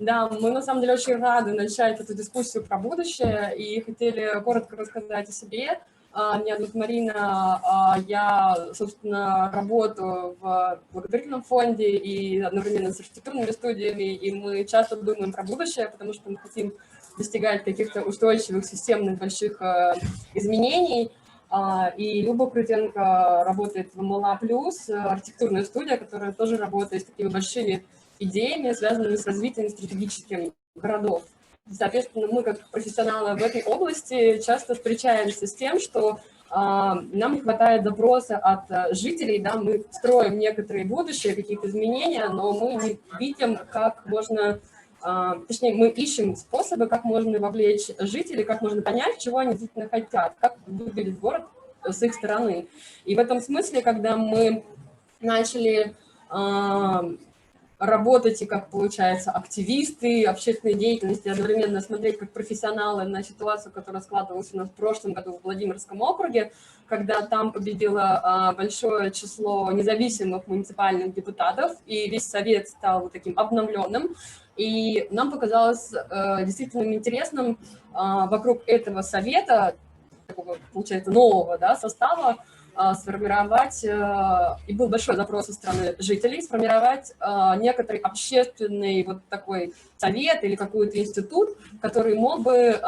Да, мы на самом деле очень рады начать эту дискуссию про будущее и хотели коротко рассказать о себе. Меня зовут Марина, я, собственно, работаю в благотворительном фонде и одновременно с архитектурными студиями, и мы часто думаем про будущее, потому что мы хотим достигать каких-то устойчивых, системных, больших изменений. И Люба Крутенко работает в МЛА+, архитектурная студия, которая тоже работает с такими большими идеями, связанными с развитием стратегических городов. Соответственно, мы, как профессионалы в этой области, часто встречаемся с тем, что нам не хватает запроса от жителей, да, мы строим некоторые будущие, какие-то изменения, но мы не видим, как можно, точнее, мы ищем способы, как можно вовлечь жителей, как можно понять, чего они действительно хотят, как выглядит город с их стороны. И в этом смысле, когда мы начали работать и как, получается, активисты общественной деятельности, одновременно смотреть как профессионалы на ситуацию, которая складывалась у нас в прошлом году в Владимирском округе, когда там победило большое число независимых муниципальных депутатов, и весь совет стал вот таким обновленным. И нам показалось действительно интересным вокруг этого совета, такого, получается, нового, да, состава, сформировать, и был большой запрос со стороны жителей, сформировать некоторый общественный вот такой совет или какой-то институт, который мог бы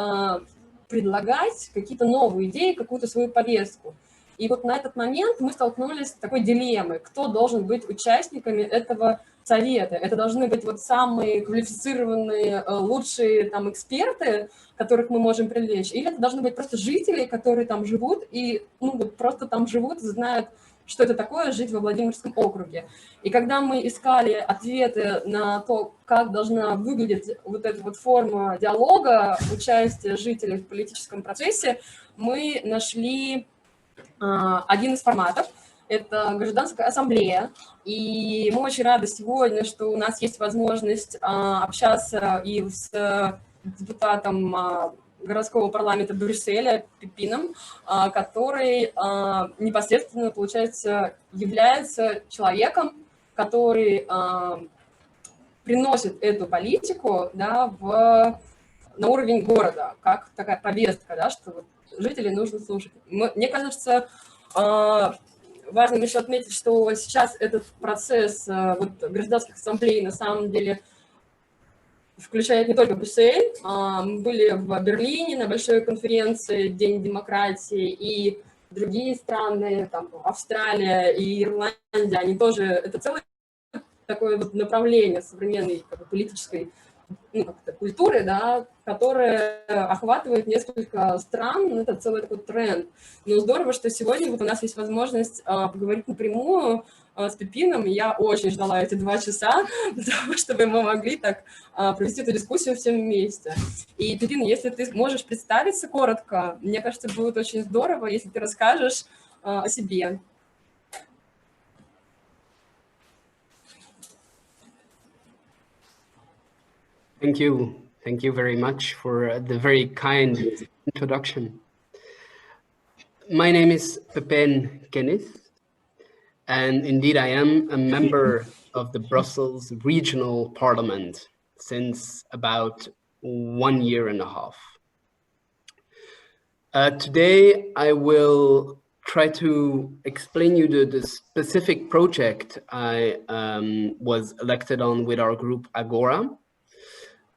предлагать какие-то новые идеи, какую-то свою повестку. И вот на этот момент мы столкнулись с такой дилеммой, кто должен быть участниками этого совета. Это должны быть вот самые квалифицированные, лучшие там эксперты, которых мы можем привлечь, или это должны быть просто жители, которые там живут и вот просто там живут, знают, что это такое жить во Владимирском округе. И когда мы искали ответы на то, как должна выглядеть вот эта вот форма диалога, участия жителей в политическом процессе, мы нашли один из форматов. Это Гражданская ассамблея, и мы очень рады сегодня, что у нас есть возможность общаться и с депутатом городского парламента Брюсселя Пепином, который непосредственно, получается, является человеком, который приносит эту политику, да, на уровень города, как такая повестка, да, что вот жителей нужно слушать. Мне кажется, важно еще отметить, что сейчас этот процесс вот, гражданских ассамблей на самом деле включает не только Брюссель. Мы были в Берлине на большой конференции «День демократии», и другие страны, там, Австралия и Ирландия, они тоже, это целое такое вот направление современной как бы, политической культуры, да, которая охватывает несколько стран, это целый такой тренд. Но здорово, что сегодня вот у нас есть возможность поговорить напрямую с Пепином, и я очень ждала эти 2 часа для того, чтобы мы могли так провести эту дискуссию всем вместе. И, Пепин, если ты можешь представиться коротко, мне кажется, будет очень здорово, если ты расскажешь о себе. Thank you. Thank you very much for the very kind introduction. My name is Pepin Kennis, and indeed I am a member of the Brussels Regional Parliament since about 1.5 years. Today I will try to explain you the specific project I was elected on with our group Agora.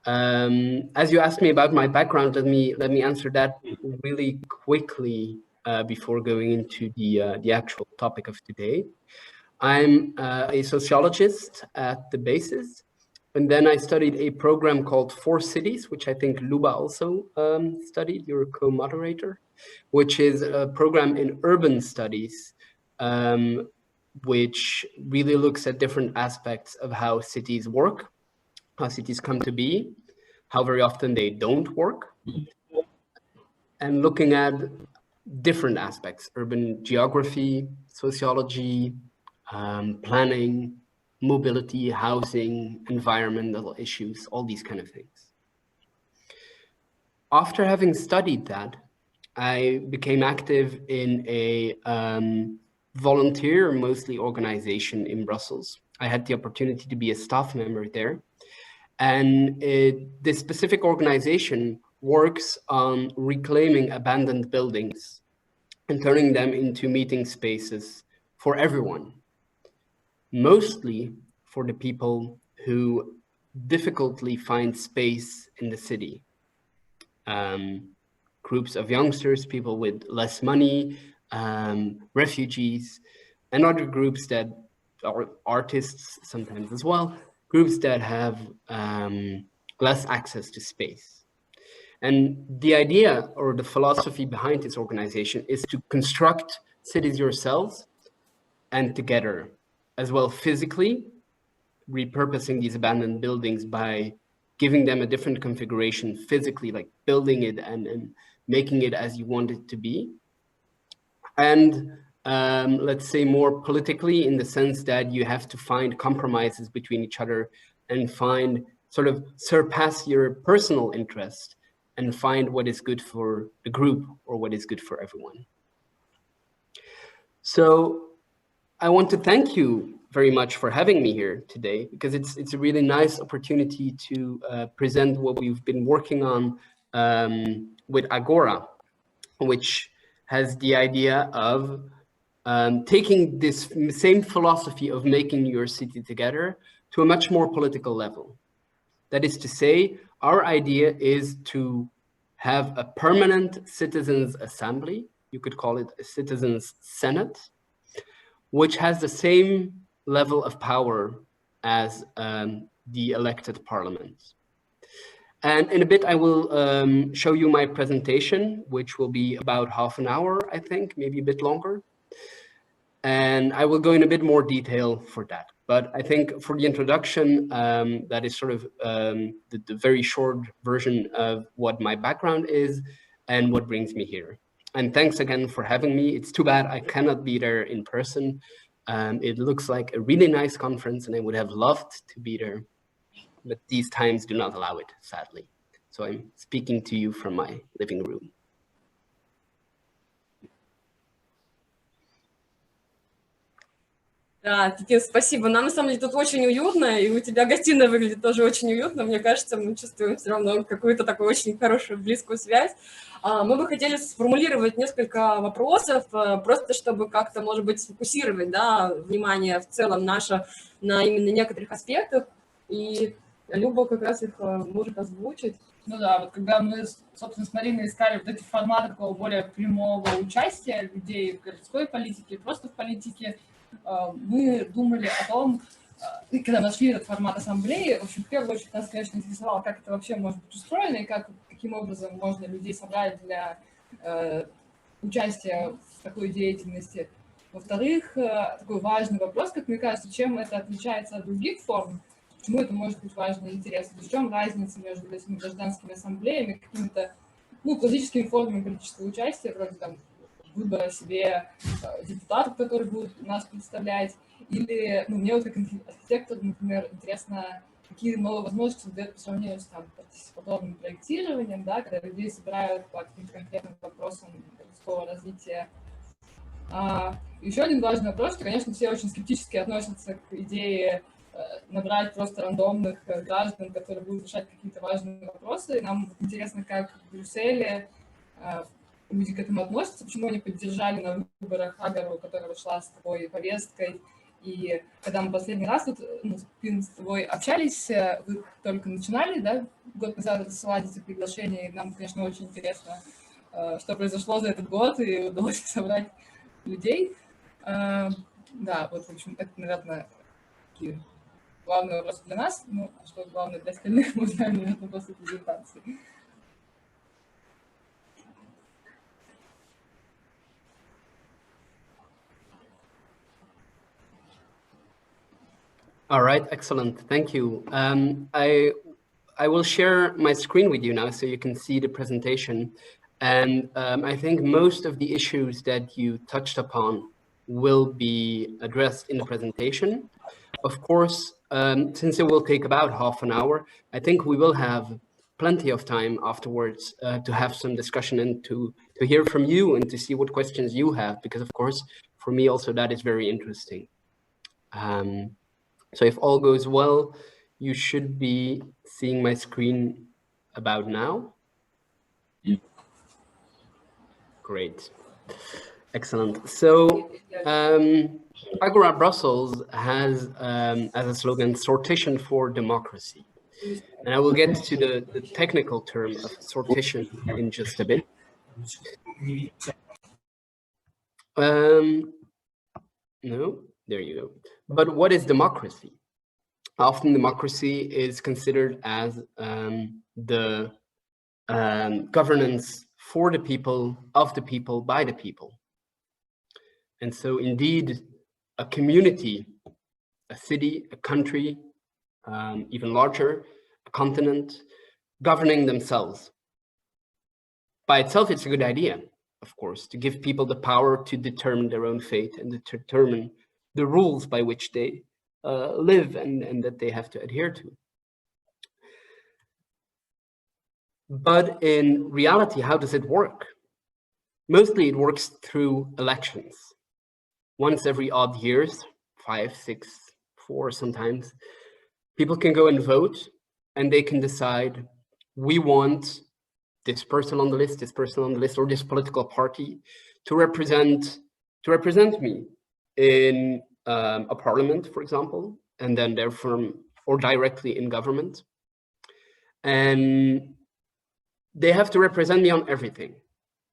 As you asked me about my background, let me answer that really quickly before going into the actual topic of today. I'm a sociologist at the basis, and then I studied a program called 4 Cities, which I think Luba also studied, your co-moderator, which is a program in urban studies, which really looks at different aspects of how cities work, how cities come to be, how very often they don't work, and looking at different aspects: urban geography, sociology, planning, mobility, housing, environmental issues, all these kind of things. After having studied that, I became active in a volunteer, mostly organization in Brussels. I had the opportunity to be a staff member there. And this specific organization works on reclaiming abandoned buildings and turning them into meeting spaces for everyone, mostly for the people who difficultly find space in the city. Groups of youngsters, people with less money, refugees, and other groups that are artists sometimes as well, groups that have less access to space. And the idea or the philosophy behind this organization is to construct cities yourselves and together, as well physically, repurposing these abandoned buildings by giving them a different configuration physically, like building it and making it as you want it to be. And let's say more politically, in the sense that you have to find compromises between each other and find sort of surpass your personal interest and find what is good for the group or what is good for everyone. So I want to thank you very much for having me here today, because it's a really nice opportunity to present what we've been working on with Agora, which has the idea of taking this same philosophy of making your city together to a much more political level. That is to say, our idea is to have a permanent citizens' assembly, you could call it a citizens' senate, which has the same level of power as the elected parliament. And in a bit, I will show you my presentation, which will be about half an hour, I think, maybe a bit longer. And I will go in a bit more detail for that. But I think for the introduction, that is sort of the very short version of what my background is and what brings me here. And thanks again for having me. It's too bad I cannot be there in person. It looks like a really nice conference and I would have loved to be there, but these times do not allow it, sadly. So I'm speaking to you from my living room. Да, Пепин, спасибо. Нам на самом деле тут очень уютно, и у тебя гостиная выглядит тоже очень уютно. Мне кажется, мы чувствуем все равно какую-то такую очень хорошую близкую связь. Мы бы хотели сформулировать несколько вопросов, просто чтобы как-то, может быть, сфокусировать, да, внимание в целом наше на именно некоторых аспектах. И Люба как раз их может озвучить. Ну да, вот когда мы, собственно, с Мариной искали вот эти форматы такого более прямого участия людей в городской политике, просто в политике, мы думали о том, и когда нашли этот формат ассамблеи, в общем, в первую очередь нас, конечно, интересовало, как это вообще может быть устроено и каким образом можно людей собрать для участия в такой деятельности. Во-вторых, такой важный вопрос, как мне кажется, чем это отличается от других форм, почему это может быть важно и интересно, в чем разница между этими гражданскими ассамблеями, какими-то классическими формами политического участия, вроде там выбора себе депутатов, которые будут нас представлять, или, мне вот как архитектор, например, интересно, какие новые возможности дает по сравнению с партиципаторным проектированием, да, когда людей собирают по каким-то конкретным вопросам городского развития. Еще один важный вопрос, что, конечно, все очень скептически относятся к идее набрать просто рандомных граждан, которые будут решать какие-то важные вопросы. И нам интересно, как в Брюсселе люди к этому относятся, почему они поддержали на выборах Агору, которая шла с тобой повесткой. И когда мы последний раз с тобой общались, вы только начинали, да, год назад рассылать эти приглашения, и нам, конечно, очень интересно, что произошло за этот год, и удалось собрать людей. Да, вот, в общем, это, наверное, такие главные вопросы для нас, а что главное для остальных, мы узнаем, наверное, после презентации. All right, excellent. Thank you. I will share my screen with you now so you can see the presentation. And I think most of the issues that you touched upon will be addressed in the presentation. Of course, since it will take about half an hour, I think we will have plenty of time afterwards to have some discussion and to hear from you and to see what questions you have, because of course, for me also that is very interesting. So if all goes well, you should be seeing my screen about now. Great. Excellent. So Agora Brussels has as a slogan, sortition for democracy. And I will get to the technical term of sortition in just a bit. No, there you go. But what is democracy? Often democracy is considered as the governance for the people, of the people, by the people. And so indeed, a community, a city, a country, even larger, a continent, governing themselves. By itself, it's a good idea, of course, to give people the power to determine their own fate and to determine the rules by which they live and that they have to adhere to. But in reality, how does it work? Mostly it works through elections. Once every odd years, 5, 6, 4 sometimes, people can go and vote and they can decide, we want this person on the list, this person on the list, or this political party to represent me in a parliament, for example, and then therefore, or directly in government. And they have to represent me on everything.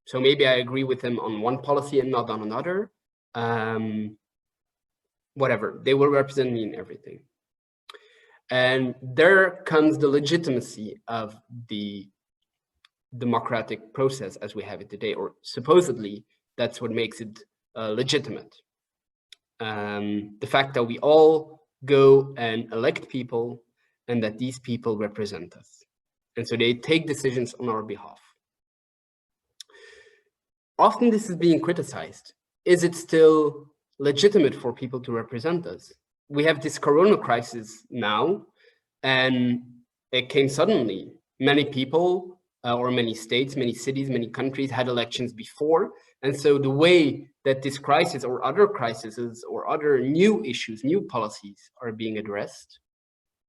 So maybe I agree with them on one policy and not on another. Whatever, they will represent me in everything. And there comes the legitimacy of the democratic process as we have it today, or supposedly that's what makes it legitimate. The fact that we all go and elect people and that these people represent us. And so they take decisions on our behalf. Often this is being criticized. Is it still legitimate for people to represent us? We have this corona crisis now, and it came suddenly. Many people, or many states, many cities, many countries had elections before. And so the way that this crisis or other crises or other new issues, new policies are being addressed,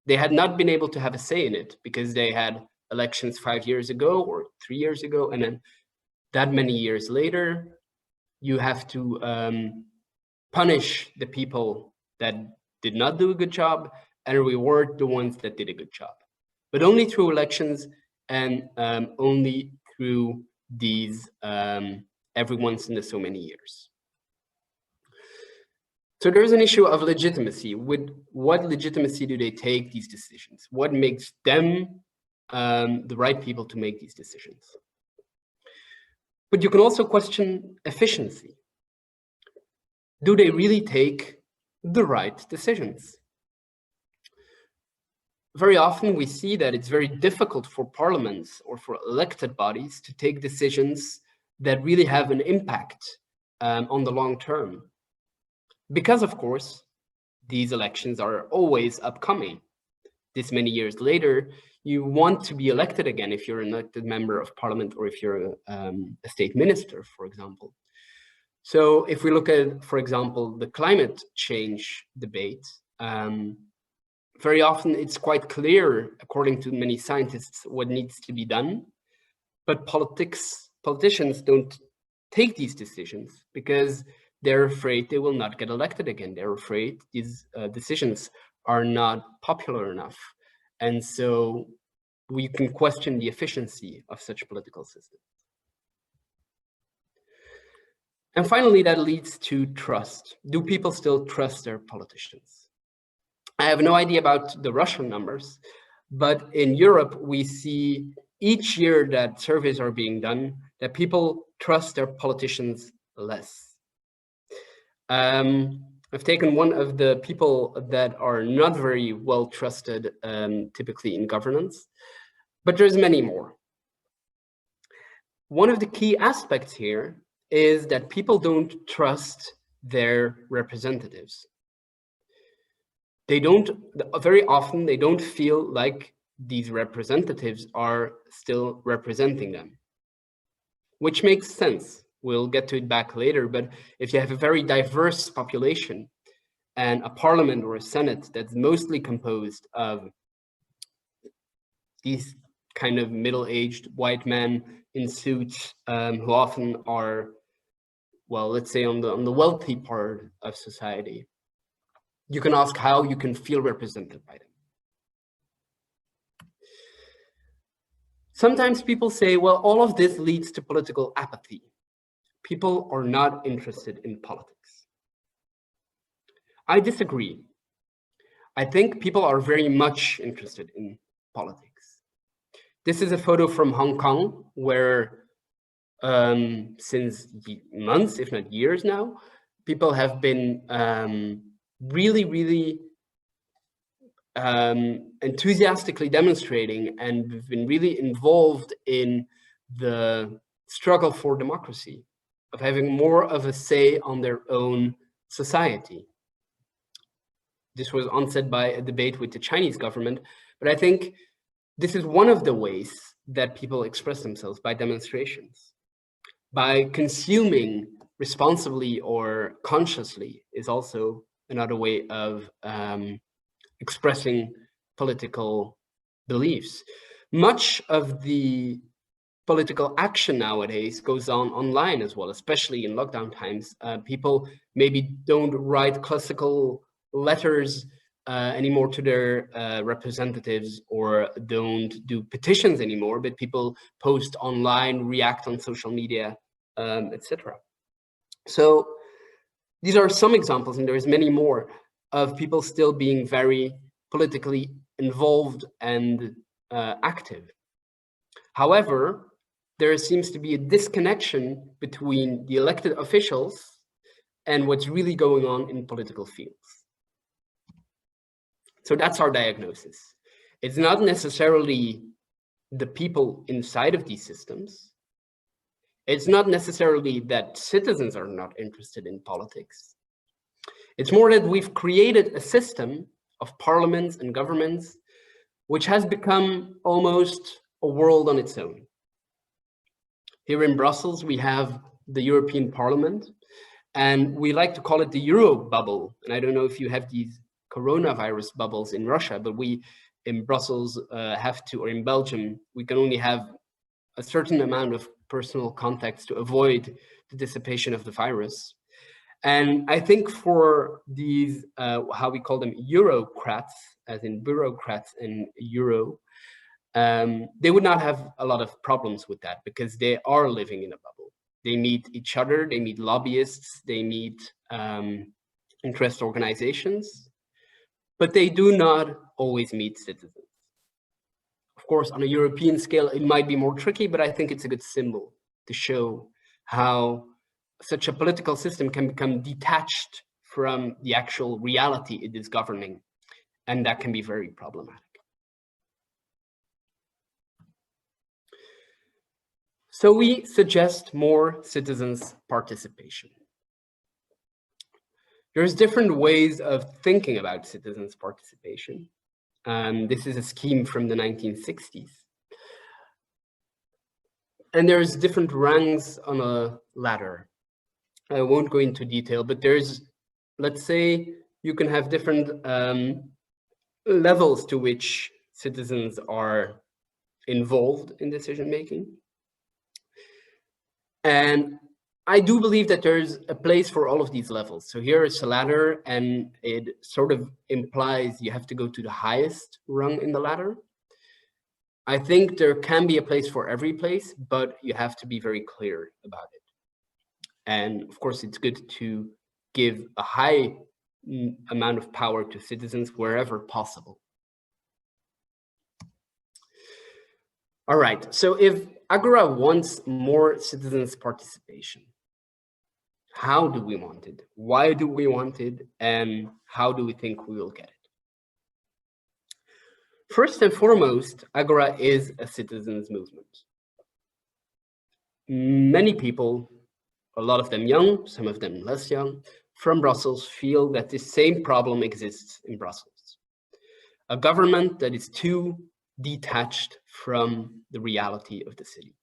they had not been able to have a say in it because they had elections 5 years ago or 3 years ago. And then that many years later, you have to punish the people that did not do a good job and reward the ones that did a good job. But only through elections and only through these every once in so many years. So there's an issue of legitimacy. With what legitimacy do they take these decisions? What makes them the right people to make these decisions? But you can also question efficiency. Do they really take the right decisions? Very often we see that it's very difficult for parliaments or for elected bodies to take decisions that really have an impact on the long term. Because of course, these elections are always upcoming. This many years later, you want to be elected again if you're an elected member of parliament or if you're a state minister, for example. So if we look at, for example, the climate change debate, very often it's quite clear, according to many scientists, what needs to be done. But politicians don't take these decisions because they're afraid they will not get elected again. They're afraid these decisions are not popular enough. And so we can question the efficiency of such political systems. And finally, that leads to trust. Do people still trust their politicians? I have no idea about the Russian numbers, but in Europe, we see each year that surveys are being done, that people trust their politicians less. I've taken one of the people that are not very well trusted, typically in governance, but there's many more. One of the key aspects here is that people don't trust their representatives. They don't, very often they don't feel like these representatives are still representing them, which makes sense. We'll get to it back later, but if you have a very diverse population and a parliament or a senate that's mostly composed of these kind of middle-aged white men in suits who often are, well, let's say on the wealthy part of society. You can ask how you can feel represented by them. Sometimes people say, well, all of this leads to political apathy. People are not interested in politics. I disagree. I think people are very much interested in politics. This is a photo from Hong Kong, where since months, if not years now, people have been really enthusiastically demonstrating and have been really involved in the struggle for democracy, of having more of a say on their own society. This was onset by a debate with the Chinese government, but I think this is one of the ways that people express themselves, by demonstrations. By consuming responsibly or consciously is also another way of expressing political beliefs. Much of the political action nowadays goes on online as well, especially in lockdown times. People maybe don't write classical letters anymore to their representatives, or don't do petitions anymore, but people post online, react on social media, etc. So these are some examples, and there's many more, of people still being very politically involved and active. However, there seems to be a disconnection between the elected officials and what's really going on in political fields. So that's our diagnosis. It's not necessarily the people inside of these systems. It's not necessarily that citizens are not interested in politics. It's more that we've created a system of parliaments and governments which has become almost a world on its own. Here in Brussels, we have the European Parliament, and we like to call it the Euro bubble. And I don't know if you have these coronavirus bubbles in Russia, but we in Brussels have to, or in Belgium, we can only have a certain amount of personal contacts to avoid the dissipation of the virus. And I think for these, how we call them, Eurocrats, as in bureaucrats and Euro, they would not have a lot of problems with that, because they are living in a bubble. They meet each other, they meet lobbyists, they meet interest organizations, but they do not always meet citizens. Of course, on a European scale, it might be more tricky, but I think it's a good symbol to show how such a political system can become detached from the actual reality it is governing, and that can be very problematic. So we suggest more citizens' participation. There's different ways of thinking about citizens' participation. This is a scheme from the 1960s. And there's different rungs on a ladder. I won't go into detail, but there's, let's say, you can have different levels to which citizens are involved in decision-making. And I do believe that there's a place for all of these levels. So here is a ladder, and it sort of implies you have to go to the highest rung in the ladder. I think there can be a place for every place, but you have to be very clear about it. And of course, it's good to give a high amount of power to citizens wherever possible. All right, so if Agora wants more citizens' participation, how do we want it? Why do we want it? And how do we think we will get it? First and foremost, Agora is a citizens' movement. Many people, a lot of them young, some of them less young, from Brussels feel that the same problem exists in Brussels. A government that is too detached from the reality of the city.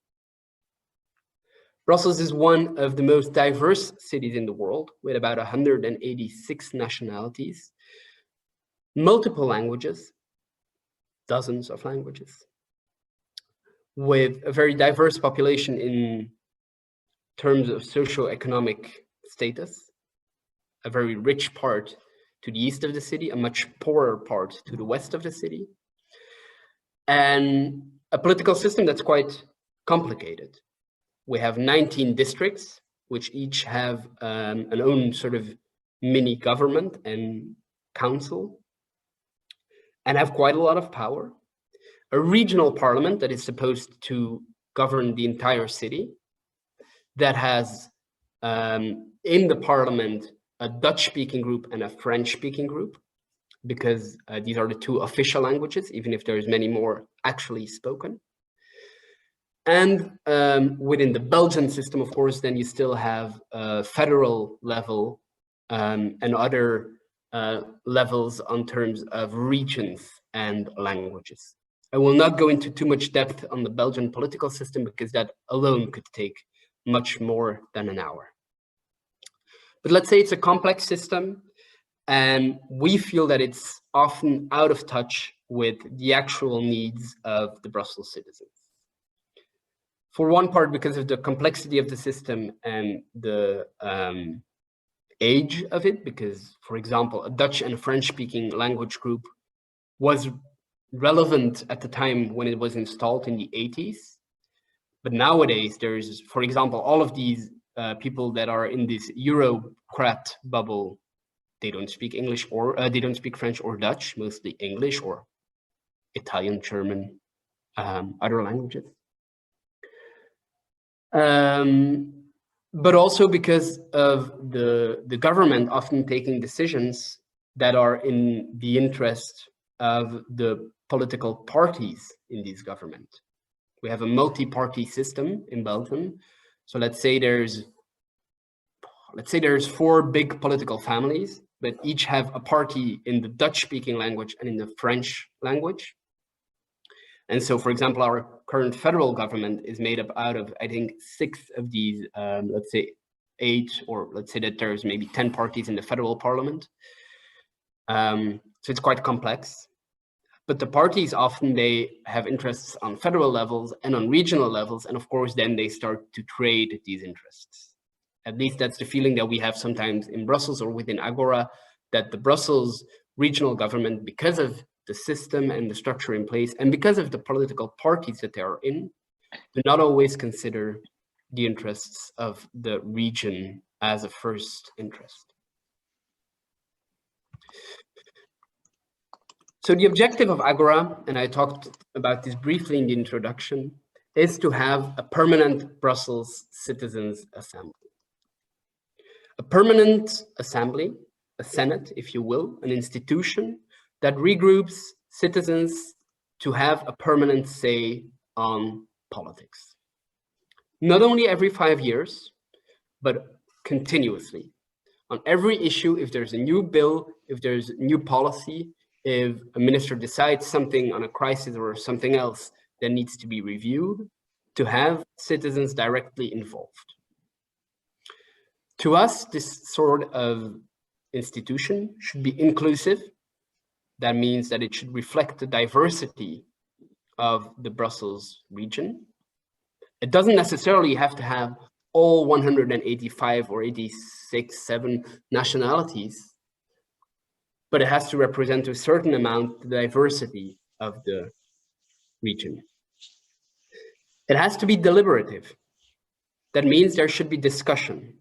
Brussels is one of the most diverse cities in the world, with about 186 nationalities, multiple languages, dozens of languages, with a very diverse population in terms of socioeconomic status, a very rich part to the east of the city, a much poorer part to the west of the city, and a political system that's quite complicated. We have 19 districts, which each have an own sort of mini government and council, and have quite a lot of power. A regional parliament that is supposed to govern the entire city, that has in the parliament a Dutch-speaking group and a French-speaking group, because these are the two official languages, even if there's many more actually spoken. And within the Belgian system, of course, then you still have federal level and other levels on terms of regions and languages. I will not go into too much depth on the Belgian political system because that alone could take much more than an hour. But let's say it's a complex system, and we feel that it's often out of touch with the actual needs of the Brussels citizens. For one part, because of the complexity of the system and the age of it, because, for example, a Dutch and French-speaking language group was relevant at the time when it was installed in the 80s. But nowadays, there's, for example, all of these people that are in this Eurocrat bubble, they don't speak English or they don't speak French or Dutch, mostly English or Italian, German, other languages. But also because of the government often taking decisions that are in the interest of the political parties in this government. We have a multi-party system in Belgium. So let's say there's 4 big political families, but each have a party in the Dutch-speaking language and in the French language. And so, for example, our current federal government is made up out of, I think, 6 of these, let's say 8, or let's say that there's maybe 10 parties in the federal parliament. So it's quite complex. But the parties often, they have interests on federal levels and on regional levels. And of course, then they start to trade these interests. At least that's the feeling that we have sometimes in Brussels or within Agora, that the Brussels regional government, because of the system and the structure in place, and because of the political parties that they are in, do not always consider the interests of the region as a first interest. So the objective of Agora, and I talked about this briefly in the introduction, is to have a permanent Brussels Citizens Assembly. A permanent assembly, a senate, if you will, an institution that regroups citizens to have a permanent say on politics. Not only every 5 years, but continuously. On every issue, if there's a new bill, if there's new policy, if a minister decides something on a crisis or something else that needs to be reviewed, to have citizens directly involved. To us, this sort of institution should be inclusive. That means that it should reflect the diversity of the Brussels region. It doesn't necessarily have to have all 185 or 86, 7 nationalities, but it has to represent a certain amount the diversity of the region. It has to be deliberative. That means there should be discussion.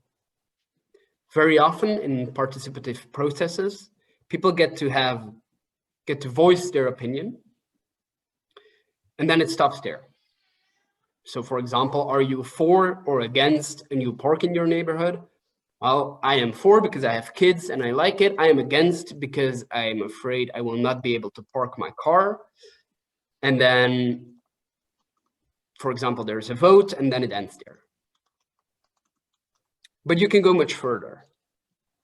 Very often in participative processes, people get to voice their opinion, and then it stops there. So for example, are you for or against a new park in your neighborhood? Well, I am for because I have kids and I like it. I am against because I am afraid I will not be able to park my car. And then, for example, there's a vote and then it ends there. But you can go much further.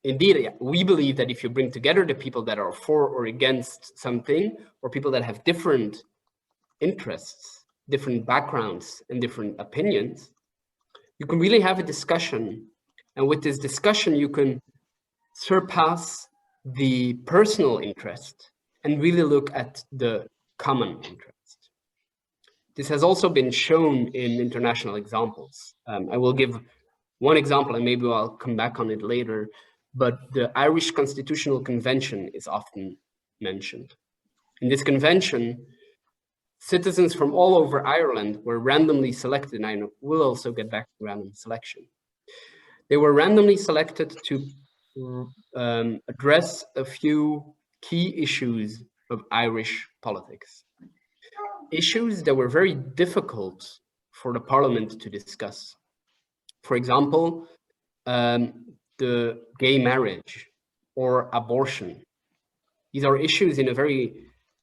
Indeed, we believe that if you bring together the people that are for or against something, or people that have different interests, different backgrounds, and different opinions, you can really have a discussion. And with this discussion, you can surpass the personal interest and really look at the common interest. this has also been shown in international examples. I will give one example, and maybe I'll come back on it later, but the Irish Constitutional Convention is often mentioned. In this convention, citizens from all over Ireland were randomly selected, and I will also get back to random selection. They were randomly selected to address a few key issues of Irish politics. Issues that were very difficult for the parliament to discuss. For example, the gay marriage or abortion. These are issues in a very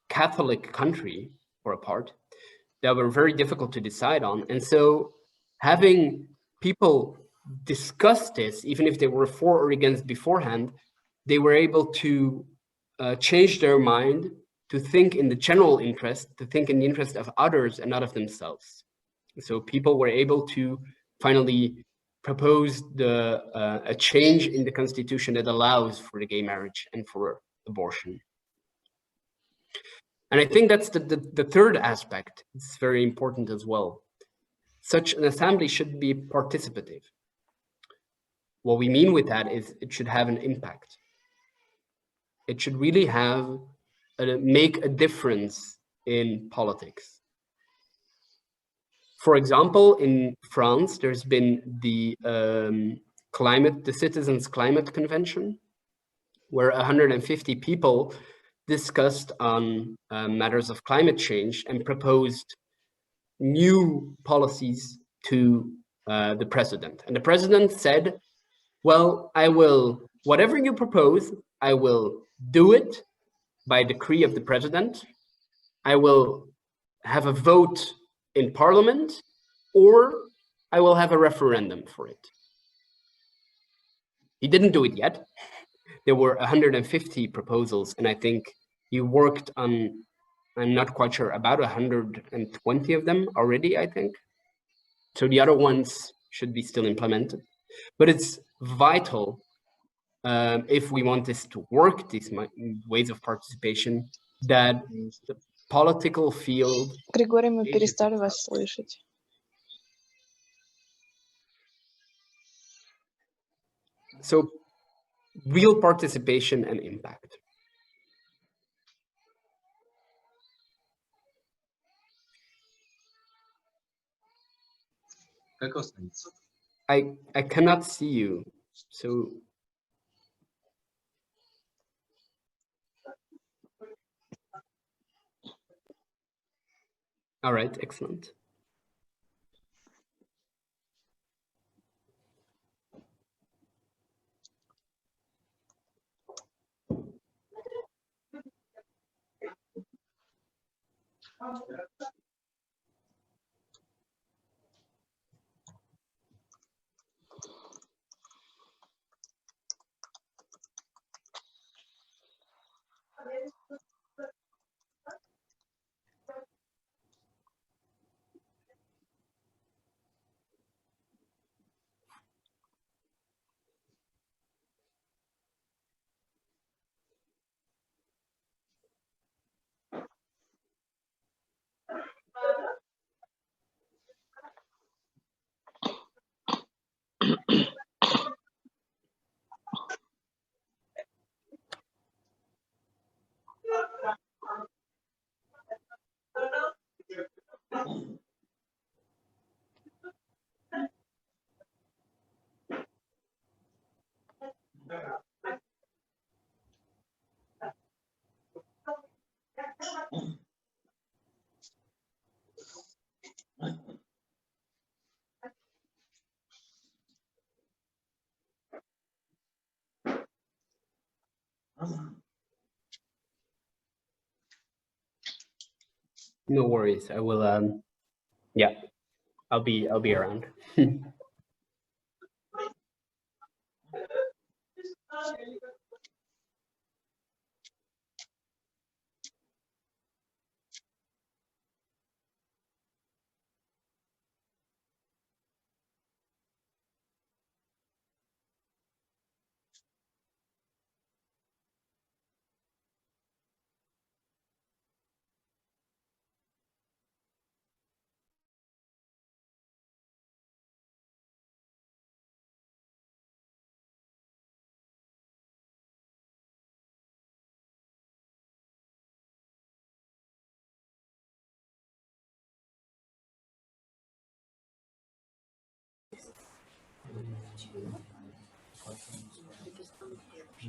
Catholic country, for a part, that were very difficult to decide on. And so having people discuss this, even if they were for or against beforehand, they were able to change their mind, to think in the general interest, to think in the interest of others and not of themselves. So people were able to finally propose a change in the constitution that allows for the gay marriage and for abortion. And I think that's the third aspect. It's very important as well. Such an assembly should be participative. What we mean with that is it should have an impact. It should really have make a difference in politics. For example, in France, there's been the Citizens' Climate Convention, where 150 people discussed on matters of climate change and proposed new policies to the president. And the president said, well, whatever you propose, I will do it by decree of the president. I will have a vote in parliament, or I will have a referendum for it. He didn't do it yet. There were 150 proposals, and I think he worked on, I'm not quite sure, about 120 of them already, I think. So the other ones should be still implemented. But it's vital, if we want this to work, these ways of participation, that the political field... Григорий, мы перестали вас слышать. So, real participation and impact. I cannot see you, so... All right, excellent. No worries. I will. Yeah, I'll be around.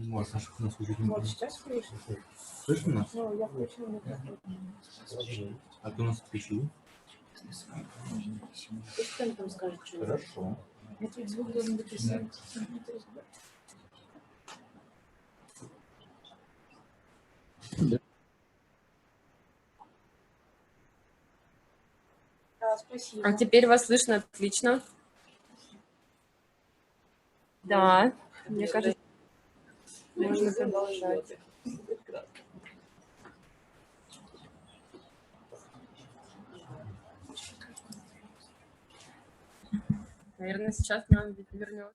Вот сейчас слышно? Слышно нас? Ну, я включила микрофон. А ты у нас включил? Пусть кто там скажет, что. Хорошо. Этот звук должен быть если. Да, спасибо. А теперь вас слышно отлично. Да, мне кажется, можно продолжать. Наверное, сейчас нам вернет.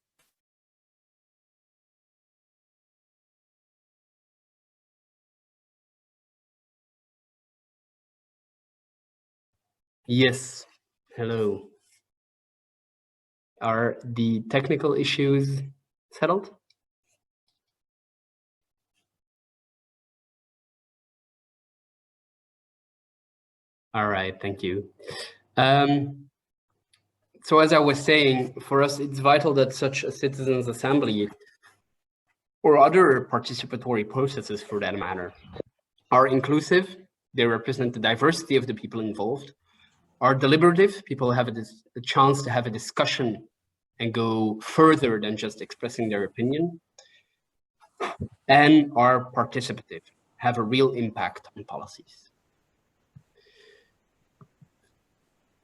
Yes, hello. Are the technical issues settled? All right, thank you. So as I was saying, for us, it's vital that such a citizens' assembly or other participatory processes for that matter are inclusive, they represent the diversity of the people involved, are deliberative, people have a chance to have a discussion and go further than just expressing their opinion, and are participative, have a real impact on policies.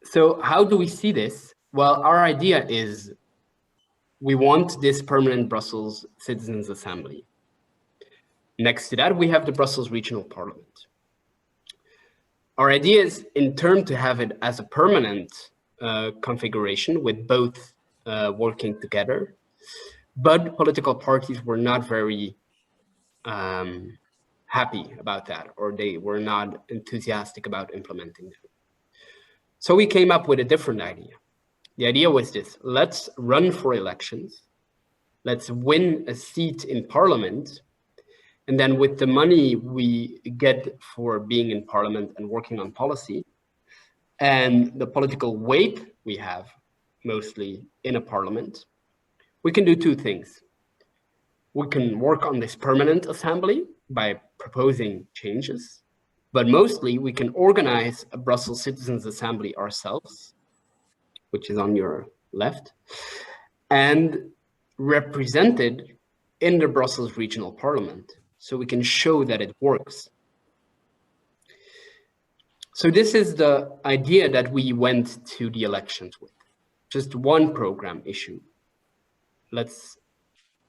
So how do we see this? Well, our idea is we want this permanent Brussels Citizens Assembly. Next to that, we have the Brussels Regional Parliament. Our idea is in turn to have it as a permanent configuration with both working together, but political parties were not very happy about that, or they were not enthusiastic about implementing them. So we came up with a different idea. The idea was this: let's run for elections, let's win a seat in parliament, and then with the money we get for being in parliament and working on policy, and the political weight we have mostly in a parliament, we can do two things. We can work on this permanent assembly by proposing changes, but mostly we can organize a Brussels Citizens Assembly ourselves, which is on your left, and represented in the Brussels Regional Parliament, so we can show that it works. So this is the idea that we went to the elections with. Just one program issue. Let's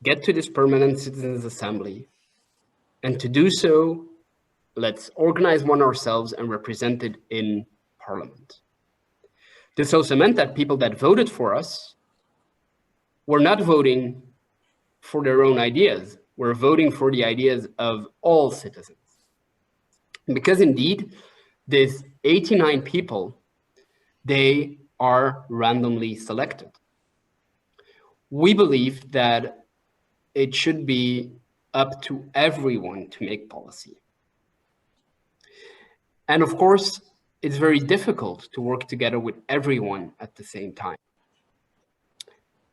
get to this permanent Citizens Assembly, and to do so, let's organize one ourselves and represent it in Parliament. This also meant that people that voted for us were not voting for their own ideas, were voting for the ideas of all citizens. Because indeed, these 89 people, they are randomly selected. We believe that it should be up to everyone to make policy. And of course, it's very difficult to work together with everyone at the same time.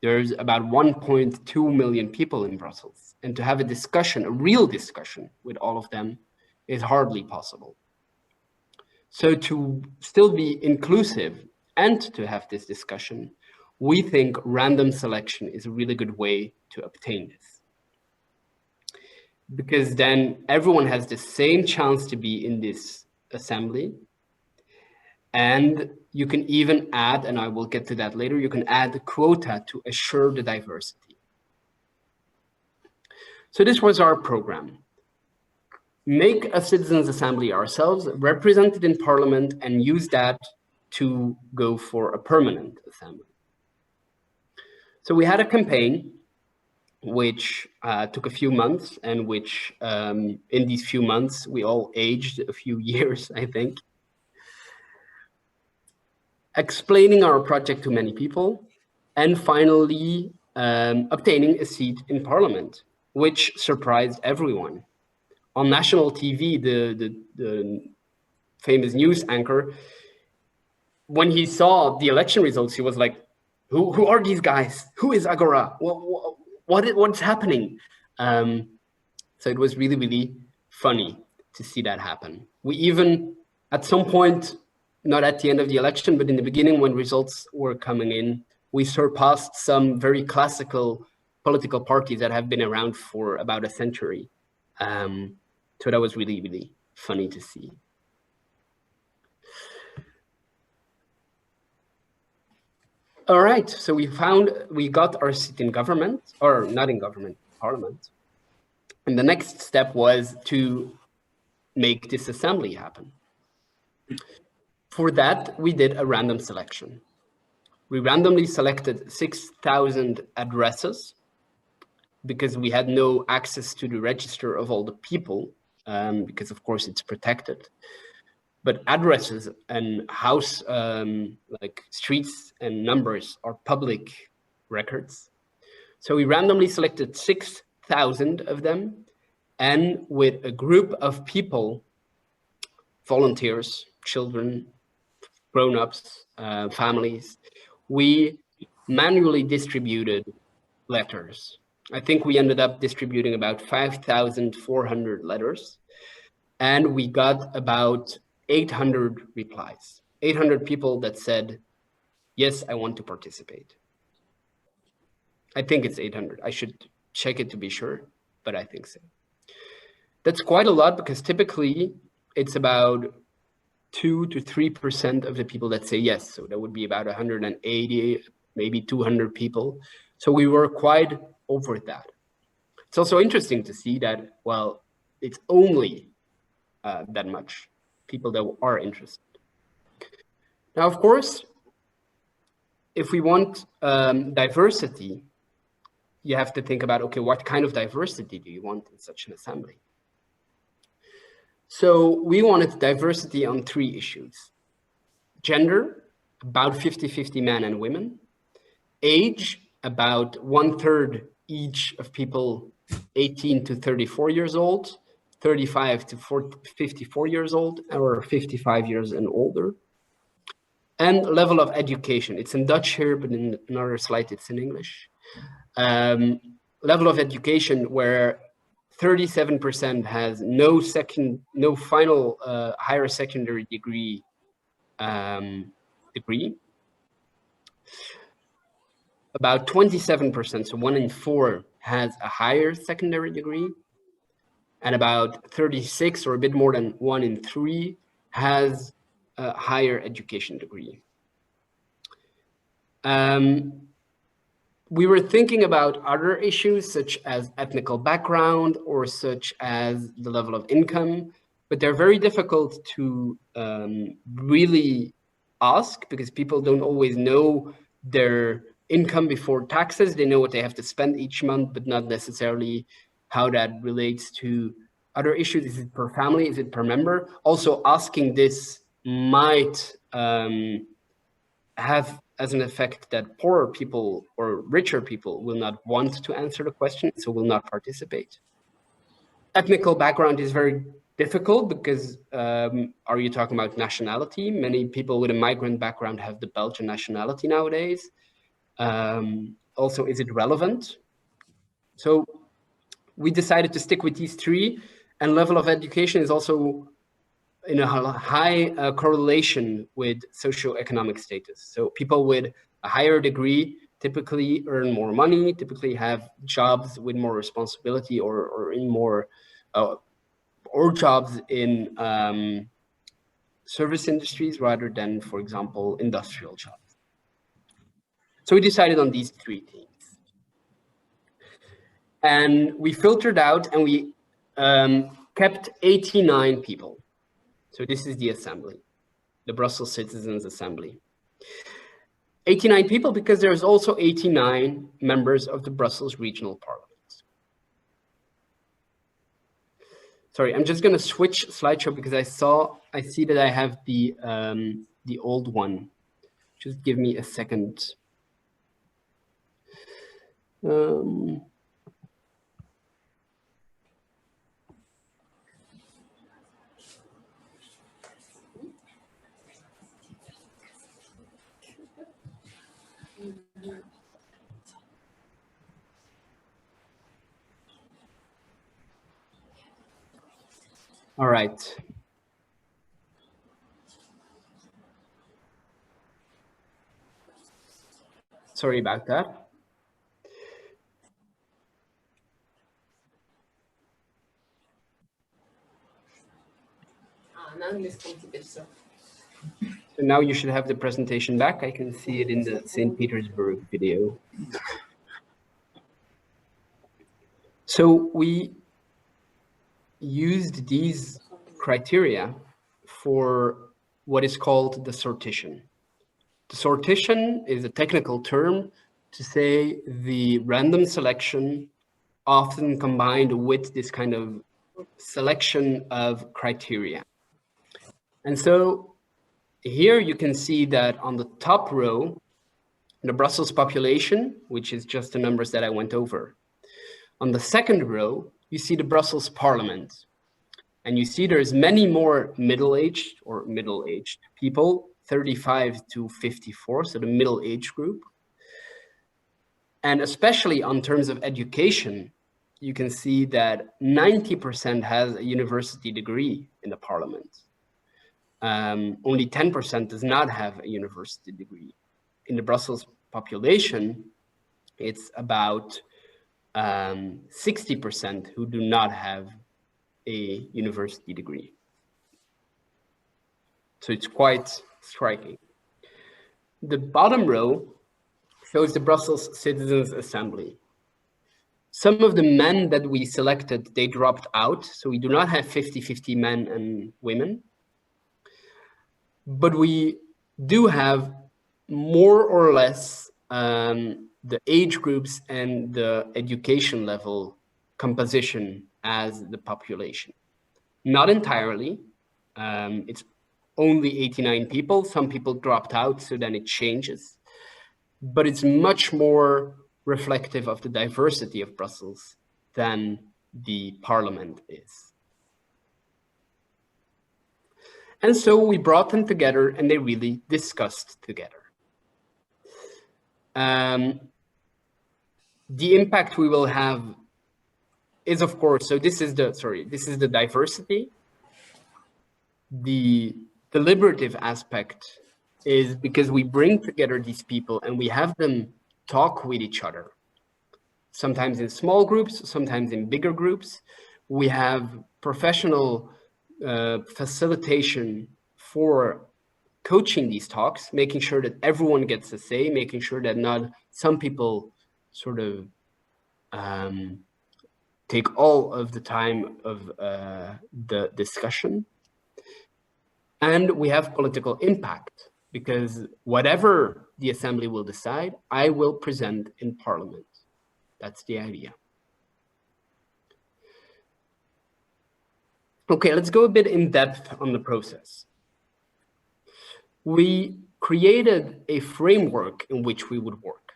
There's about 1.2 million people in Brussels, and to have a discussion, a real discussion with all of them is hardly possible. So to still be inclusive and to have this discussion, we think random selection is a really good way to obtain this. Because then everyone has the same chance to be in this assembly. And you can even add, and I will get to that later, you can add the quota to assure the diversity. So this was our program. Make a citizens' assembly ourselves, represent it in parliament, and use that to go for a permanent assembly. So we had a campaign which took a few months, and which in these few months, we all aged a few years, I think. Explaining our project to many people, and finally obtaining a seat in parliament, which surprised everyone. On national TV, the famous news anchor, when he saw the election results, he was like, who are these guys? Who is Agora? What's happening? So it was really, really funny to see that happen. We even, at some point, not at the end of the election, but in the beginning when results were coming in, we surpassed some very classical political parties that have been around for about a century. So that was really, really funny to see. All right, so we got our seat in government, or not in government, parliament. And the next step was to make this assembly happen. For that, we did a random selection. We randomly selected 6,000 addresses because we had no access to the register of all the people, because of course it's protected. But addresses and house, like streets and numbers are public records. So we randomly selected 6,000 of them, and with a group of people, volunteers, children, grown-ups, families, we manually distributed letters. I think we ended up distributing about 5,400 letters, and we got about 800 replies, 800 people that said, yes, I want to participate. I think it's 800. I should check it to be sure, but I think so. That's quite a lot because typically it's about 2 to 3% of the people that say yes. So that would be about 180, maybe 200 people. So we were quite over that. It's also interesting to see that, well, it's only that much people that are interested. Now, of course, if we want diversity, you have to think about, okay, what kind of diversity do you want in such an assembly? So we wanted diversity on 3 issues. Gender, about 50-50 men and women. Age, about 1/3 each of people 18 to 34 years old, 35 to 54 years old, or 55 years and older. And level of education. It's in Dutch here, but in another slide it's in English. Level of education where 37% has no final higher secondary degree. About 27%, so 1 in 4, has a higher secondary degree, and about 36, or a bit more than 1 in 3, has a higher education degree. We were thinking about other issues such as ethnical background or such as the level of income, but they're very difficult to really ask because people don't always know their income before taxes. They know what they have to spend each month, but not necessarily how that relates to other issues. Is it per family? Is it per member? Also, asking this might have as an effect that poorer people or richer people will not want to answer the question, so will not participate. Ethnical background is very difficult because are you talking about nationality? Many people with a migrant background have the Belgian nationality nowadays. Also, is it relevant? So we decided to stick with these 3, and level of education is also in a high correlation with socioeconomic status. So people with a higher degree typically earn more money, typically have jobs with more responsibility or in more, or jobs in service industries rather than, for example, industrial jobs. So we decided on these 3 things. And we filtered out and we kept 89 people. So this is the assembly, the Brussels Citizens Assembly. 89 people because there's also 89 members of the Brussels Regional Parliament. Sorry, I'm just going to switch slideshow because I see that I have the old one. Just give me a second. All right. Sorry about that. На английском теперь все. So now you should have the presentation back. I can see it in the St. Petersburg video. So we used these criteria for what is called the sortition. The sortition is a technical term to say the random selection often combined with this kind of selection of criteria. And so here you can see that on the top row, the Brussels population, which is just the numbers that I went over. On the second row, you see the Brussels Parliament. And you see there's many more middle-aged people, 35 to 54, so the middle age group. And especially on terms of education, you can see that 90% has a university degree in the parliament. Only 10% does not have a university degree. In the Brussels population, it's about 60% who do not have a university degree. So it's quite striking. The bottom row shows the Brussels Citizens Assembly. Some of the men that we selected, they dropped out. So we do not have 50-50 men and women. But we do have more or less the age groups and the education level composition as the population. Not entirely. It's only 89 people. Some people dropped out, so then it changes. But it's much more reflective of the diversity of Brussels than the parliament is. And so we brought them together and they really discussed together. The impact we will have is, of course, so this is the diversity. The deliberative aspect is because we bring together these people and we have them talk with each other, sometimes in small groups, sometimes in bigger groups. We have professional facilitation for coaching these talks, making sure that everyone gets a say, making sure that not some people sort of take all of the time of the discussion. And we have political impact, because whatever the assembly will decide, I will present in parliament. That's the idea. Okay, let's go a bit in depth on the process. We created a framework in which we would work.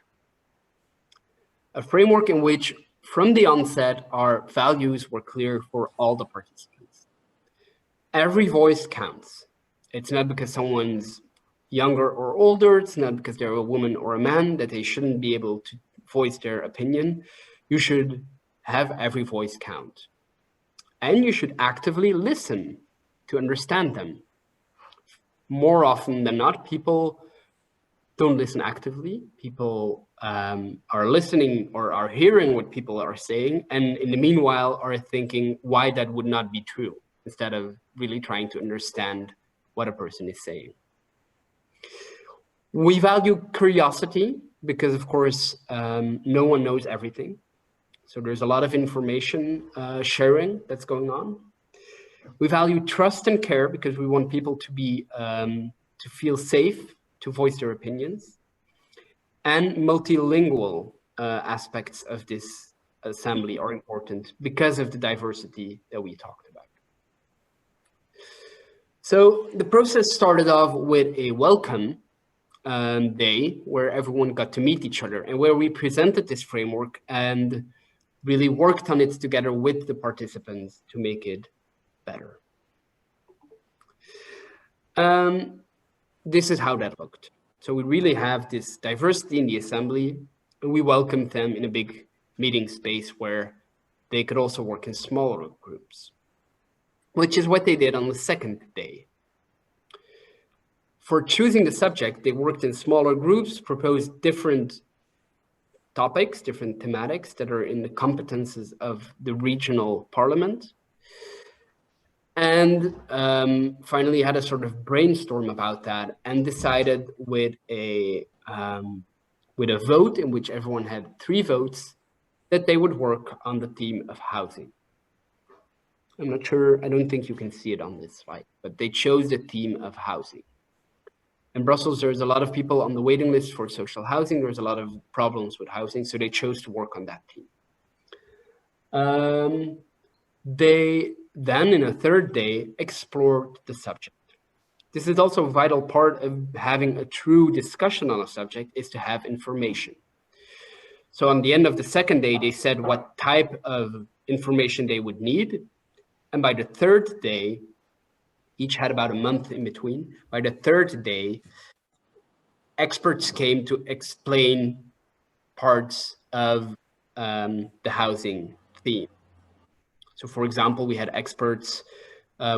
A framework in which, from the onset, our values were clear for all the participants. Every voice counts. It's not because someone's younger or older, it's not because they're a woman or a man that they shouldn't be able to voice their opinion. You should have every voice count. And you should actively listen to understand them. More often than not, people don't listen actively. People are listening or are hearing what people are saying, and in the meanwhile are thinking why that would not be true, instead of really trying to understand what a person is saying. We value curiosity because, of course, no one knows everything. So there's a lot of information sharing that's going on. We value trust and care because we want people to be to feel safe to voice their opinions. And multilingual aspects of this assembly are important because of the diversity that we talked about. So the process started off with a welcome day where everyone got to meet each other and where we presented this framework and really worked on it together with the participants to make it better. This is how that looked. So we really have this diversity in the assembly, and we welcomed them in a big meeting space where they could also work in smaller groups. which is what they did on the second day. For choosing the subject, they worked in smaller groups, proposed different topics, different thematics that are in the competences of the regional parliament. And finally had a sort of brainstorm about that and decided with a vote in which everyone had 3 votes that they would work on the theme of housing. I'm not sure, I don't think you can see it on this slide, but they chose the theme of housing. In Brussels, there's a lot of people on the waiting list for social housing. There's a lot of problems with housing, so they chose to work on that theme. They then, in a third day, explored the subject. This is also a vital part of having a true discussion on a subject, is to have information. So on the end of the second day, they said what type of information they would need. And by the third day, each had about a month in between. By the third day, experts came to explain parts of the housing theme. So for example, we had experts,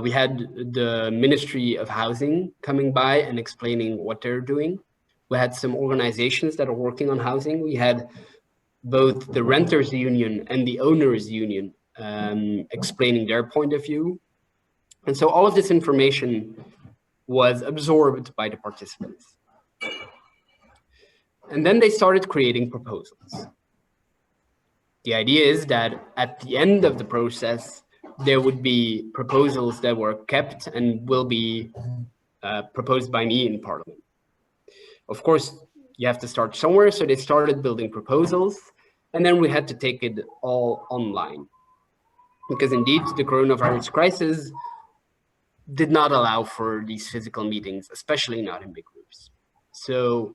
we had the Ministry of Housing coming by and explaining what they're doing. We had some organizations that are working on housing. We had both the renters union and the owners union explaining their point of view. And so all of this information was absorbed by the participants. And then they started creating proposals. The idea is that at the end of the process, there would be proposals that were kept and will be proposed by me in Parliament. Of course, you have to start somewhere, so they started building proposals, and then we had to take it all online. Because indeed, the coronavirus crisis did not allow for these physical meetings, especially not in big groups. So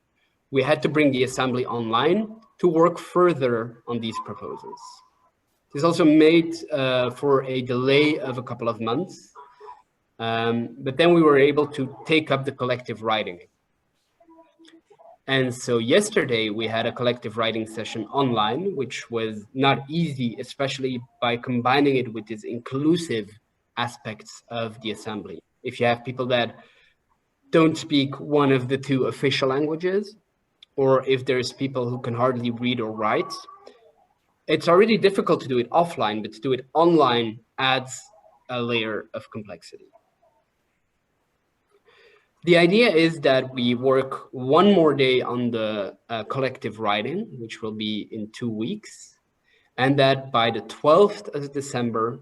we had to bring the assembly online to work further on these proposals. This also made for a delay of a couple of months, but then we were able to take up the collective writing. And so yesterday we had a collective writing session online, which was not easy, especially by combining it with these inclusive aspects of the assembly. If you have people that don't speak one of the 2 official languages, or if there's people who can hardly read or write, it's already difficult to do it offline, but to do it online adds a layer of complexity. The idea is that we work 1 more day on the collective writing, which will be in 2 weeks, and that by the 12th of December,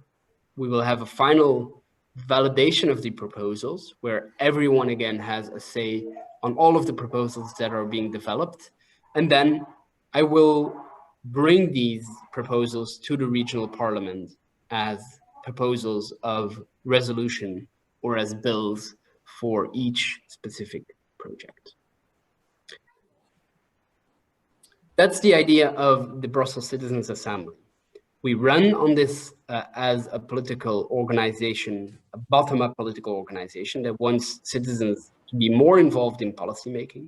we will have a final validation of the proposals, where everyone again has a say on all of the proposals that are being developed. And then I will bring these proposals to the regional parliament as proposals of resolution or as bills for each specific project. That's the idea of the Brussels Citizens Assembly. We run on this as a political organization, a bottom-up political organization that wants citizens to be more involved in policymaking.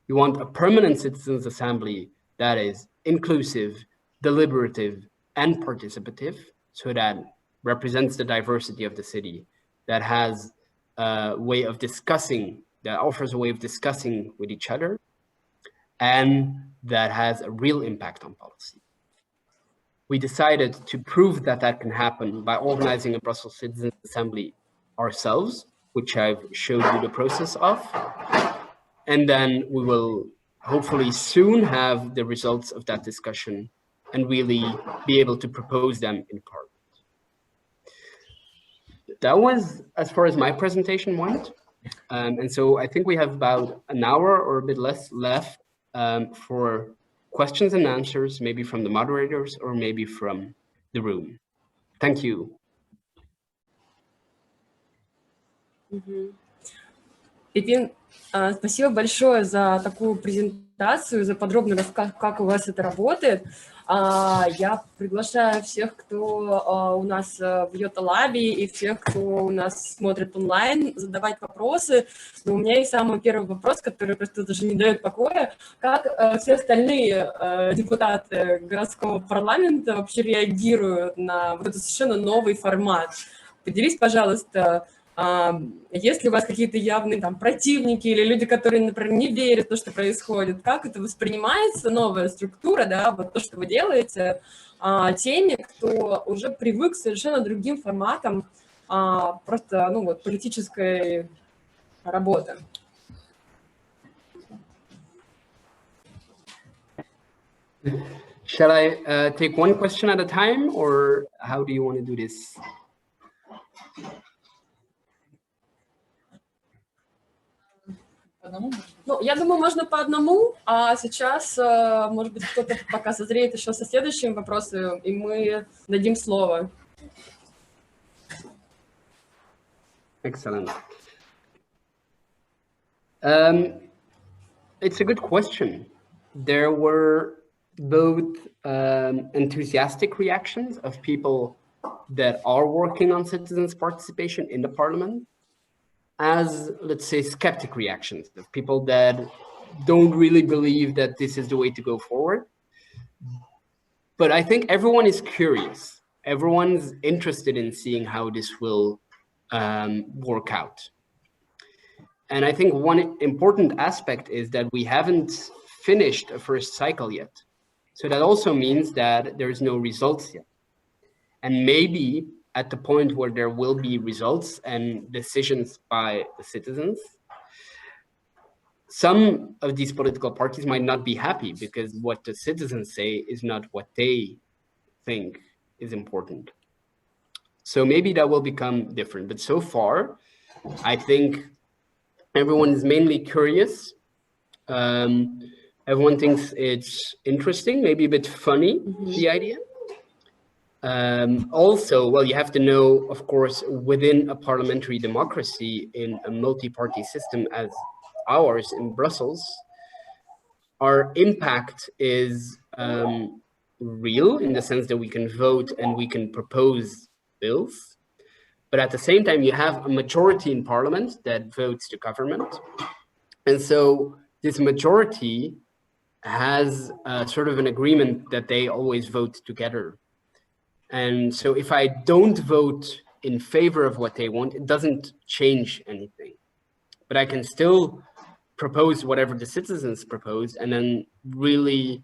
We want a permanent Citizens Assembly that is inclusive, deliberative, and participative, so that represents the diversity of the city, that has a way of discussing, that offers a way of discussing with each other, and that has a real impact on policy. We decided to prove that that can happen by organizing a Brussels Citizens Assembly ourselves, which I've showed you the process of. And then we will hopefully soon have the results of that discussion and really be able to propose them in Parliament. That was as far as my presentation went. And so I think we have about an hour or a bit less left for questions and answers, maybe from the moderators or maybe from the room. Thank you. Пепин, спасибо большое за такую презентацию, за подробный рассказ, как у вас это работает. Я приглашаю всех, кто у нас в Йота-лабе и всех, кто у нас смотрит онлайн, задавать вопросы. Но у меня есть самый первый вопрос, который просто даже не дает покоя. Как все остальные депутаты городского парламента вообще реагируют на вот этот совершенно новый формат? Поделись, пожалуйста, есть ли у вас какие-то явные там противники или люди, которые, например, не верят в то, что происходит? Как это воспринимается, новая структура, да, вот то, что вы делаете, теми, кто уже привык к совершенно другим форматам просто, ну вот, политической работы? Shall I take one question at a time, or how do you want to do this? Ну, я думаю, можно по одному, а сейчас, может быть, кто-то пока созреет еще со следующим вопросом, и мы дадим слово. Excellent. It's a good question. There were both enthusiastic reactions of people that are working on citizens' participation in the parliament, as, let's say, skeptic reactions of people that don't really believe that this is the way to go forward. But I think everyone is curious. Everyone's interested in seeing how this will work out. And I think one important aspect is that we haven't finished a first cycle yet. So that also means that there's no results yet. And maybe at the point where there will be results and decisions by the citizens, some of these political parties might not be happy because what the citizens say is not what they think is important. So maybe that will become different. But so far, I think everyone is mainly curious. Everyone thinks it's interesting, maybe a bit funny, the idea. Also, well, you have to know, of course, within a parliamentary democracy in a multi-party system as ours in Brussels, our impact is real in the sense that we can vote and we can propose bills. But at the same time, you have a majority in parliament that votes the government. And so this majority has sort of an agreement that they always vote together. And so if I don't vote in favor of what they want, it doesn't change anything. But I can still propose whatever the citizens propose and then really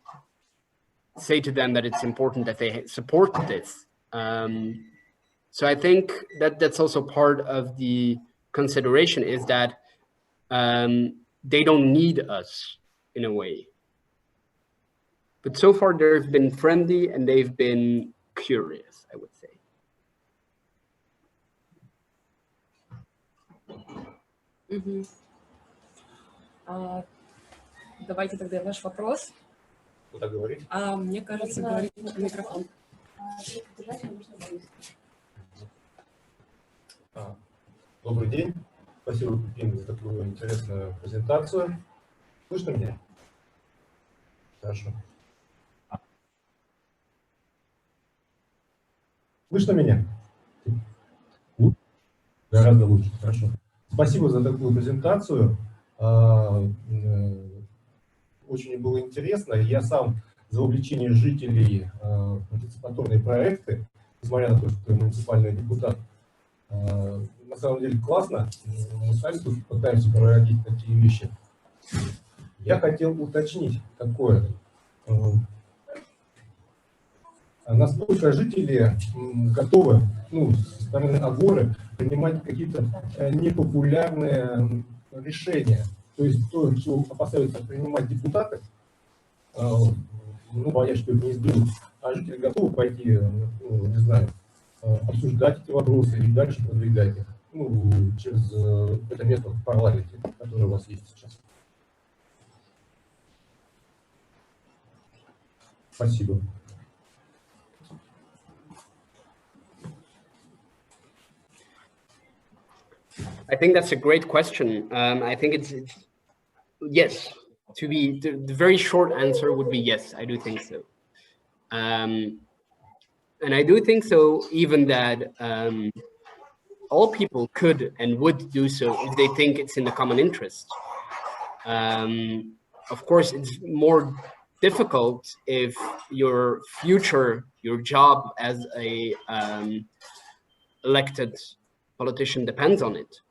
say to them that it's important that they support this. So I think that that's also part of the consideration is that they don't need us in a way. But so far they've been friendly and they've been curious, I would say. Давайте тогда ваш вопрос. Куда говорить? Мне кажется, говорить в микрофон. Добрый день. Спасибо, Пепин, за такую интересную презентацию. Слышно меня? Хорошо. Слышно меня? Гораздо лучше. Хорошо. Спасибо за такую презентацию. Очень было интересно. Я сам за увлечение жителей партиципаторные проекты, несмотря на то, что я муниципальный депутат. На самом деле классно. Мы сами тут пытаемся проводить такие вещи. Я хотел уточнить такое. Насколько жители готовы, ну, со стороны Агоры, принимать какие-то непопулярные решения. То есть то, что опасаются принимать депутаты, ну, боясь, что их не изберут, а жители готовы пойти, ну, не знаю, обсуждать эти вопросы и дальше продвигать их, ну, через это место в парламенте, которое у вас есть сейчас. Спасибо. I think that's a great question. I think it's yes. The very short answer would be yes. I do think so, and I do think so. Even that all people could and would do so if they think it's in the common interest. Of course, it's more difficult if your future, your job as a elected politician depends on it.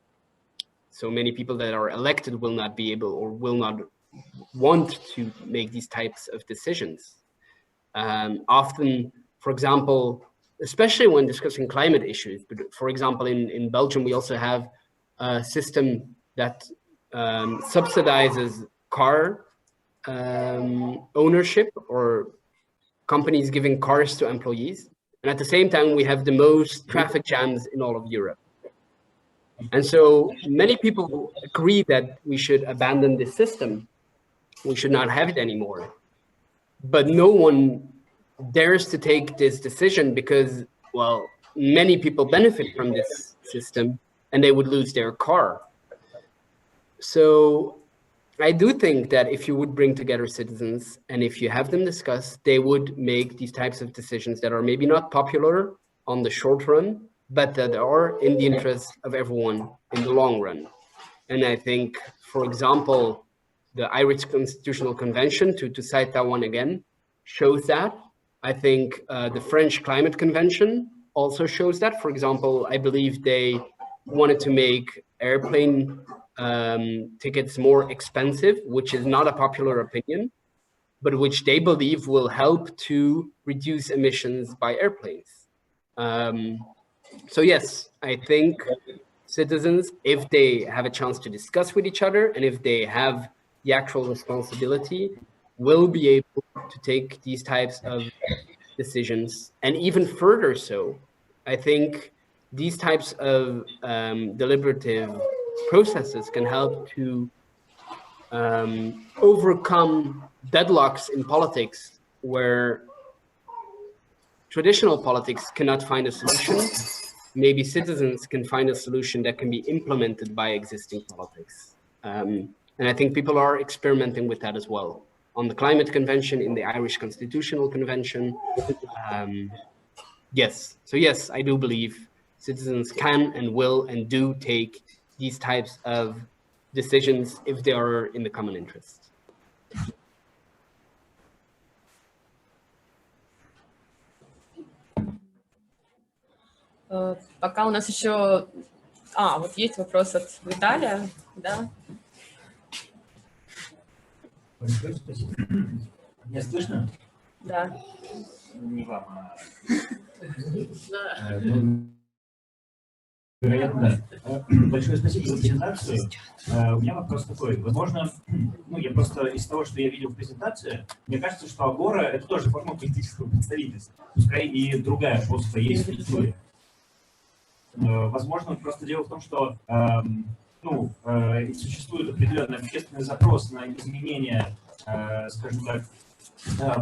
So many people that are elected will not be able or will not want to make these types of decisions. Often, for example, especially when discussing climate issues, but for example, in Belgium, we also have a system that subsidizes car ownership, or companies giving cars to employees. And at the same time, we have the most traffic jams in all of Europe. And so many people agree that we should abandon this system. We should not have it anymore. But no one dares to take this decision because, well, many people benefit from this system and they would lose their car. So I do think that if you would bring together citizens and if you have them discuss, they would make these types of decisions that are maybe not popular on the short run, but that are in the interest of everyone in the long run. And I think, for example, the Irish Constitutional Convention, to cite that one again, shows that. I think the French Climate Convention also shows that. For example, I believe they wanted to make airplane tickets more expensive, which is not a popular opinion, but which they believe will help to reduce emissions by airplanes. So yes, I think citizens, if they have a chance to discuss with each other and if they have the actual responsibility, will be able to take these types of decisions. And even further so, I think these types of deliberative processes can help to overcome deadlocks in politics where traditional politics cannot find a solution. Maybe citizens can find a solution that can be implemented by existing politics. And I think people are experimenting with that as well. On the Climate Convention, in the Irish Constitutional Convention. Yes, so yes, I do believe citizens can and will and do take these types of decisions if they are in the common interest. Пока у нас еще... вот есть вопрос от Виталия, да? Большое спасибо. Меня слышно? Да. Не вам, а... Да. Вероятно, да. Большое спасибо за презентацию. У меня вопрос такой. Возможно, я просто из того, что я видел в презентации, мне кажется, что Агора — это тоже форма политического представительства. Пускай и другая по своей структуре. Возможно, просто дело в том, что существует определенный общественный запрос на изменение, скажем так,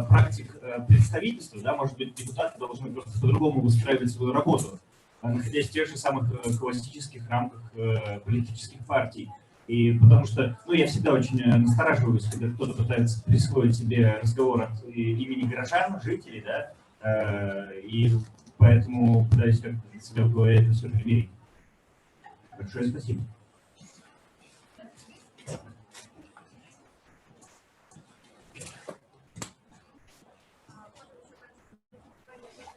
практик представительства. Да? Может быть, депутаты должны просто по-другому выстраивать свою работу, находясь в тех же самых классических рамках политических партий. И потому что, я всегда очень настораживаюсь, когда кто-то пытается присвоить себе разговор от имени горожан, жителей, да, и поэтому пытаюсь как-то для себя в голове это все примерить. Большое спасибо.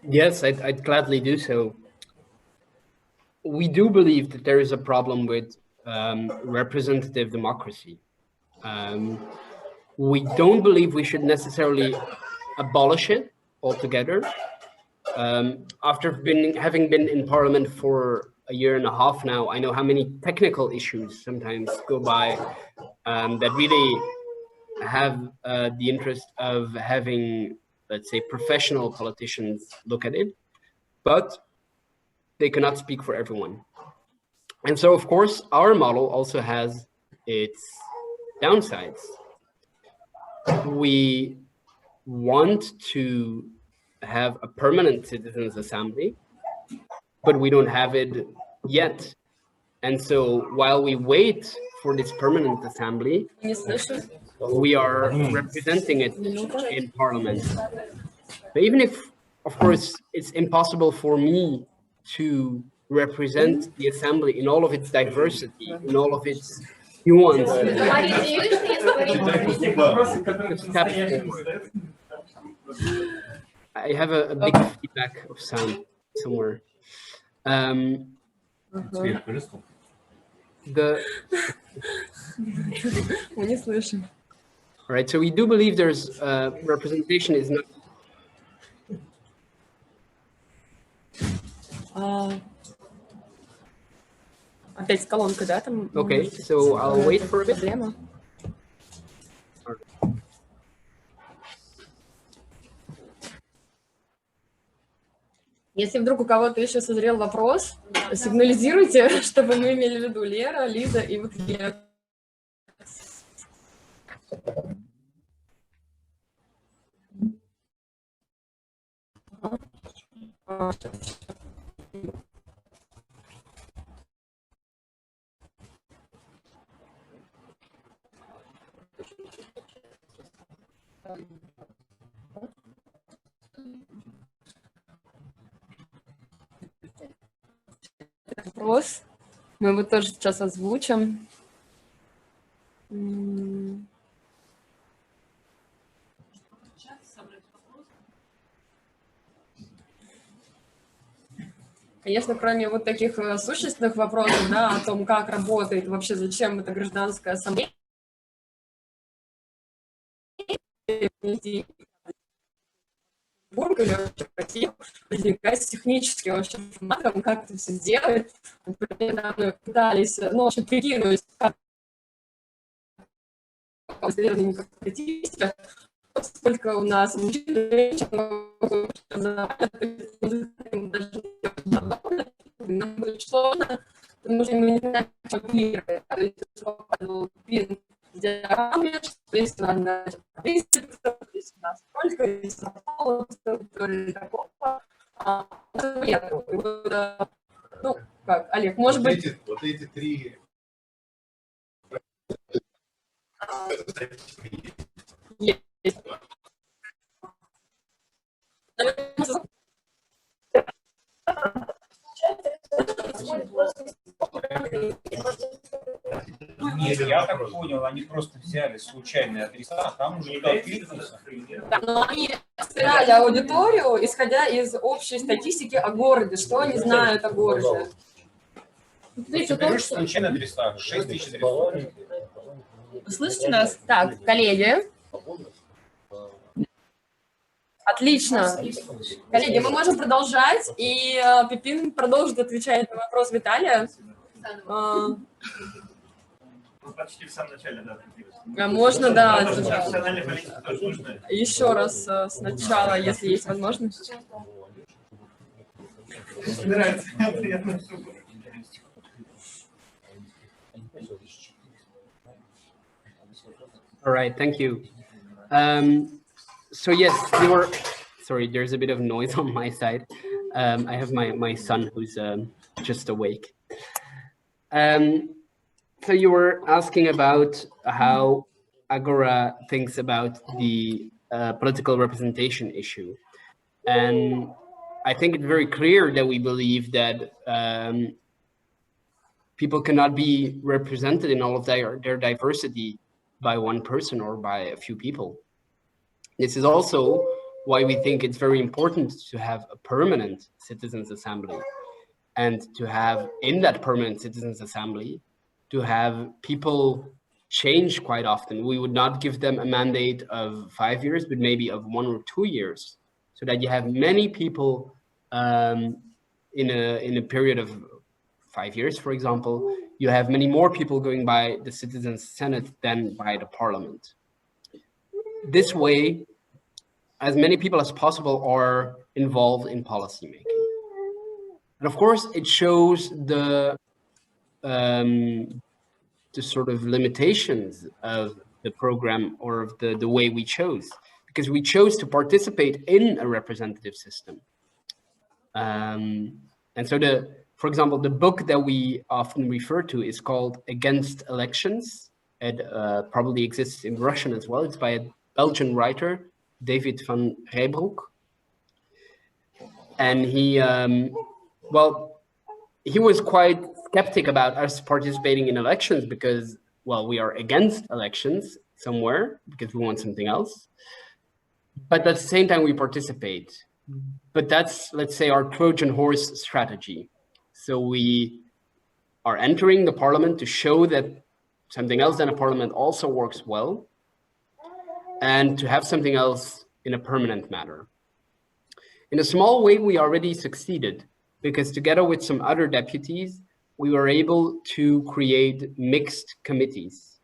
Yes, I'd gladly do so. We do believe that there is a problem with representative democracy. We don't believe we should necessarily abolish it altogether. After having been in Parliament for a year and a half now, I know how many technical issues sometimes go by that really have the interest of having, let's say, professional politicians look at it, but they cannot speak for everyone. And so, of course, our model also has its downsides. We want to have a permanent citizens assembly, but we don't have it yet. And so while we wait for this permanent assembly, we are representing it in Parliament. But even if, of course, it's impossible for me to represent the assembly in all of its diversity, in all of its nuance. I have a big feedback of sound somewhere. Мы не слышим. Right, so we do believe there's representation is not. Опять колонка, да? Там, Okay, so I'll wait for a bit. Проблема. Если вдруг у кого-то еще созрел вопрос, сигнализируйте, чтобы мы имели в виду Лера, Лиза и вот я. Вопрос. Мы его тоже сейчас озвучим. Конечно, кроме вот таких существенных вопросов, да, о том, как работает, вообще зачем эта гражданская ассамблея, возникает технически вообще форматом, как это все сделать. Например, мы пытались, ну, в общем, прикинуть, как сколько у нас нам будет сложно, потому что мы не знаем, как мир, пин диаграмме, соответственно, сколько есть такого, ну, как, Олег, может быть... Вот эти три... Есть. Нет, я так понял, они просто взяли случайные адреса, а там уже никто откликнулся. Да, но они собирали аудиторию, исходя из общей статистики о городе, что они знают о городе. Ты берешь случайные адреса, 6 тысяч адресов. Вы слышите нас? Так, коллеги. Отлично. Коллеги, мы можем продолжать, и Пепин продолжит отвечать на вопрос Виталия. Почти в самом начале, да. Можно, да. Еще Еще раз сначала, если есть возможность. All right, thank you. So yes, you were, sorry, there's a bit of noise on my side. I have my son who's just awake. So you were asking about how Agora thinks about the political representation issue. And I think it's very clear that we believe that people cannot be represented in all of their diversity by one person or by a few people. This is also why we think it's very important to have a permanent citizens assembly, and to have in that permanent citizens assembly to have people change quite often. We would not give them a mandate of 5 years, but maybe of 1 or 2 years, so that you have many people in a period of 5 years, for example, you have many more people going by the Citizens Senate than by the Parliament. This way, as many people as possible are involved in policymaking. And of course, it shows the sort of limitations of the program or of the way we chose, because we chose to participate in a representative system. And so for example, the book that we often refer to is called Against Elections. It probably exists in Russian as well. It's by a Belgian writer, David van Rijbroek. And he, well, he was quite skeptic about us participating in elections because, well, we are against elections somewhere because we want something else. But at the same time, we participate. But that's, let's say, our Trojan horse strategy. So we are entering the parliament to show that something else than a parliament also works well, and to have something else in a permanent manner. In a small way, we already succeeded, because together with some other deputies, we were able to create mixed committees.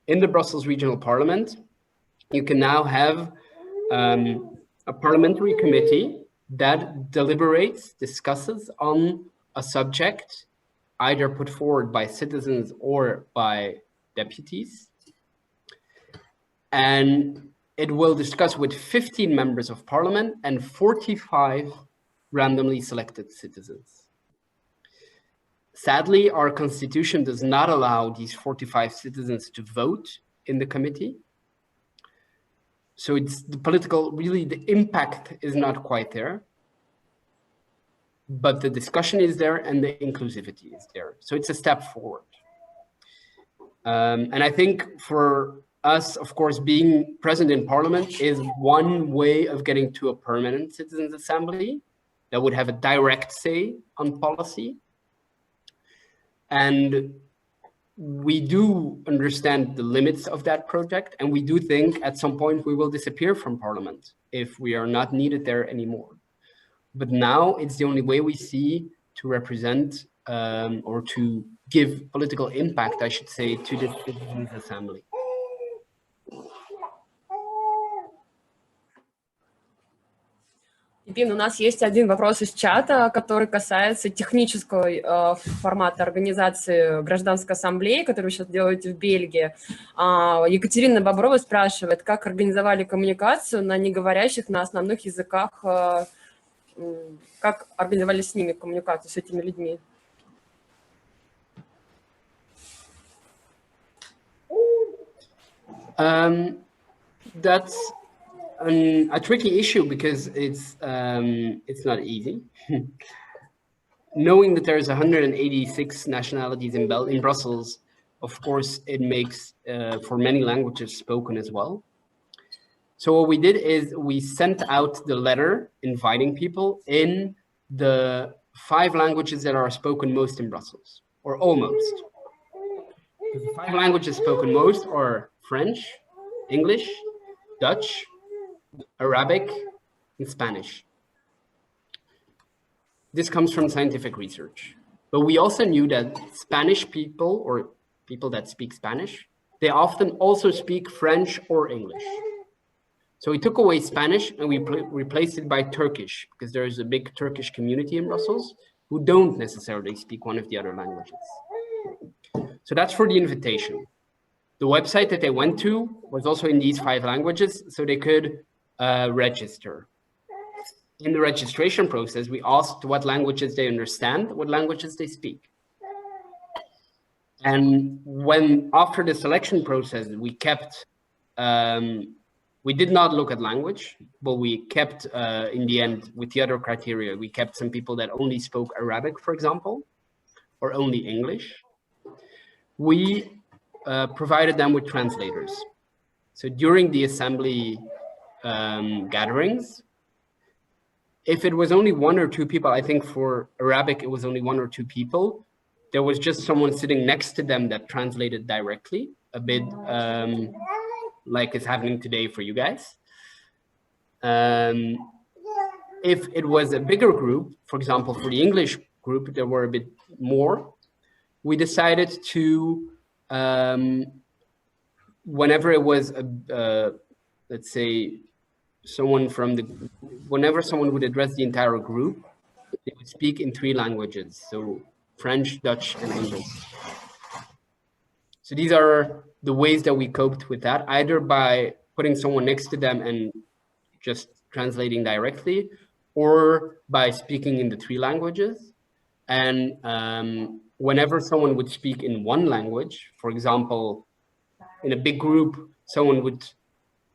In the Brussels Regional Parliament, you can now have a parliamentary committee that deliberates, discusses on a subject, either put forward by citizens or by deputies. And it will discuss with 15 members of parliament and 45 randomly selected citizens. Sadly, our constitution does not allow these 45 citizens to vote in the committee. So it's the political, really the impact is not quite there, but the discussion is there and the inclusivity is there. So it's a step forward. And I think for us, of course, being present in parliament is one way of getting to a permanent citizens assembly that would have a direct say on policy. And we do understand the limits of that project, and we do think at some point we will disappear from parliament if we are not needed there anymore. But now it's the only way we see to represent or to give political impact, I should say, to the citizens assembly. Пепин, у нас есть один вопрос из чата, который касается технического формата организации Гражданской ассамблеи, которую вы сейчас делаете в Бельгии. Екатерина Боброва спрашивает, как организовали коммуникацию на неговорящих на основных языках, как организовали с ними коммуникацию, с этими людьми? That's a tricky issue because it's not easy. Knowing that there's 186 nationalities in Brussels, of course, it makes for many languages spoken as well. So what we did is we sent out the letter inviting people in the 5 languages that are spoken most in Brussels, or almost. The 5 languages spoken most are French, English, Dutch, Arabic, and Spanish. This comes from scientific research. But we also knew that Spanish people, or people that speak Spanish, they often also speak French or English. So we took away Spanish and we replaced it by Turkish, because there is a big Turkish community in Brussels who don't necessarily speak one of the other languages. So that's for the invitation. The website that they went to was also in these 5 languages, so they could register. In the registration process, we asked what languages they understand, what languages they speak. And when, after the selection process, we kept, we did not look at language, but we kept, in the end, with the other criteria, we kept some people that only spoke Arabic, for example, or only English. We provided them with translators. So during the assembly gatherings, if it was only 1 or 2 people, I think for Arabic, it was only 1 or 2 people, there was just someone sitting next to them that translated directly, a bit like it's happening today for you guys. If it was a bigger group, for example, for the English group, there were a bit more, we decided to, whenever it was, let's say, someone from the, whenever someone would address the entire group, they would speak in 3 languages, so French, Dutch, and English. So these are the ways that we coped with that, either by putting someone next to them and just translating directly, or by speaking in the 3 languages. And whenever someone would speak in 1 language, for example, in a big group, someone would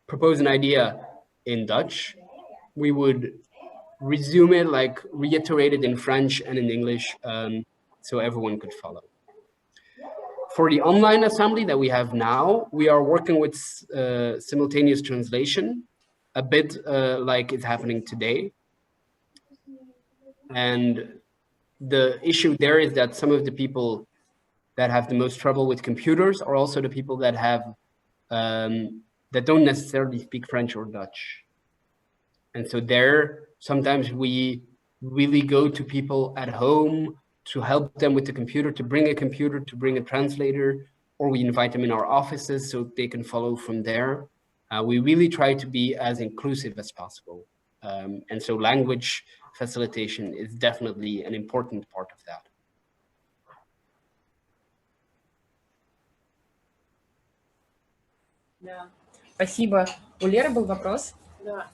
propose an idea in Dutch, we would resume it, like reiterate it in French and in English, so everyone could follow. For the online assembly that we have now, we are working with simultaneous translation, a bit like it's happening today. And the issue there is that some of the people that have the most trouble with computers are also the people that have that don't necessarily speak French or Dutch. And so there, sometimes we really go to people at home to help them with the computer, to bring a computer, to bring a translator, or we invite them in our offices so they can follow from there. We really try to be as inclusive as possible. And so language facilitation is definitely an important part of that. Да. Спасибо. У Леры был вопрос? Да.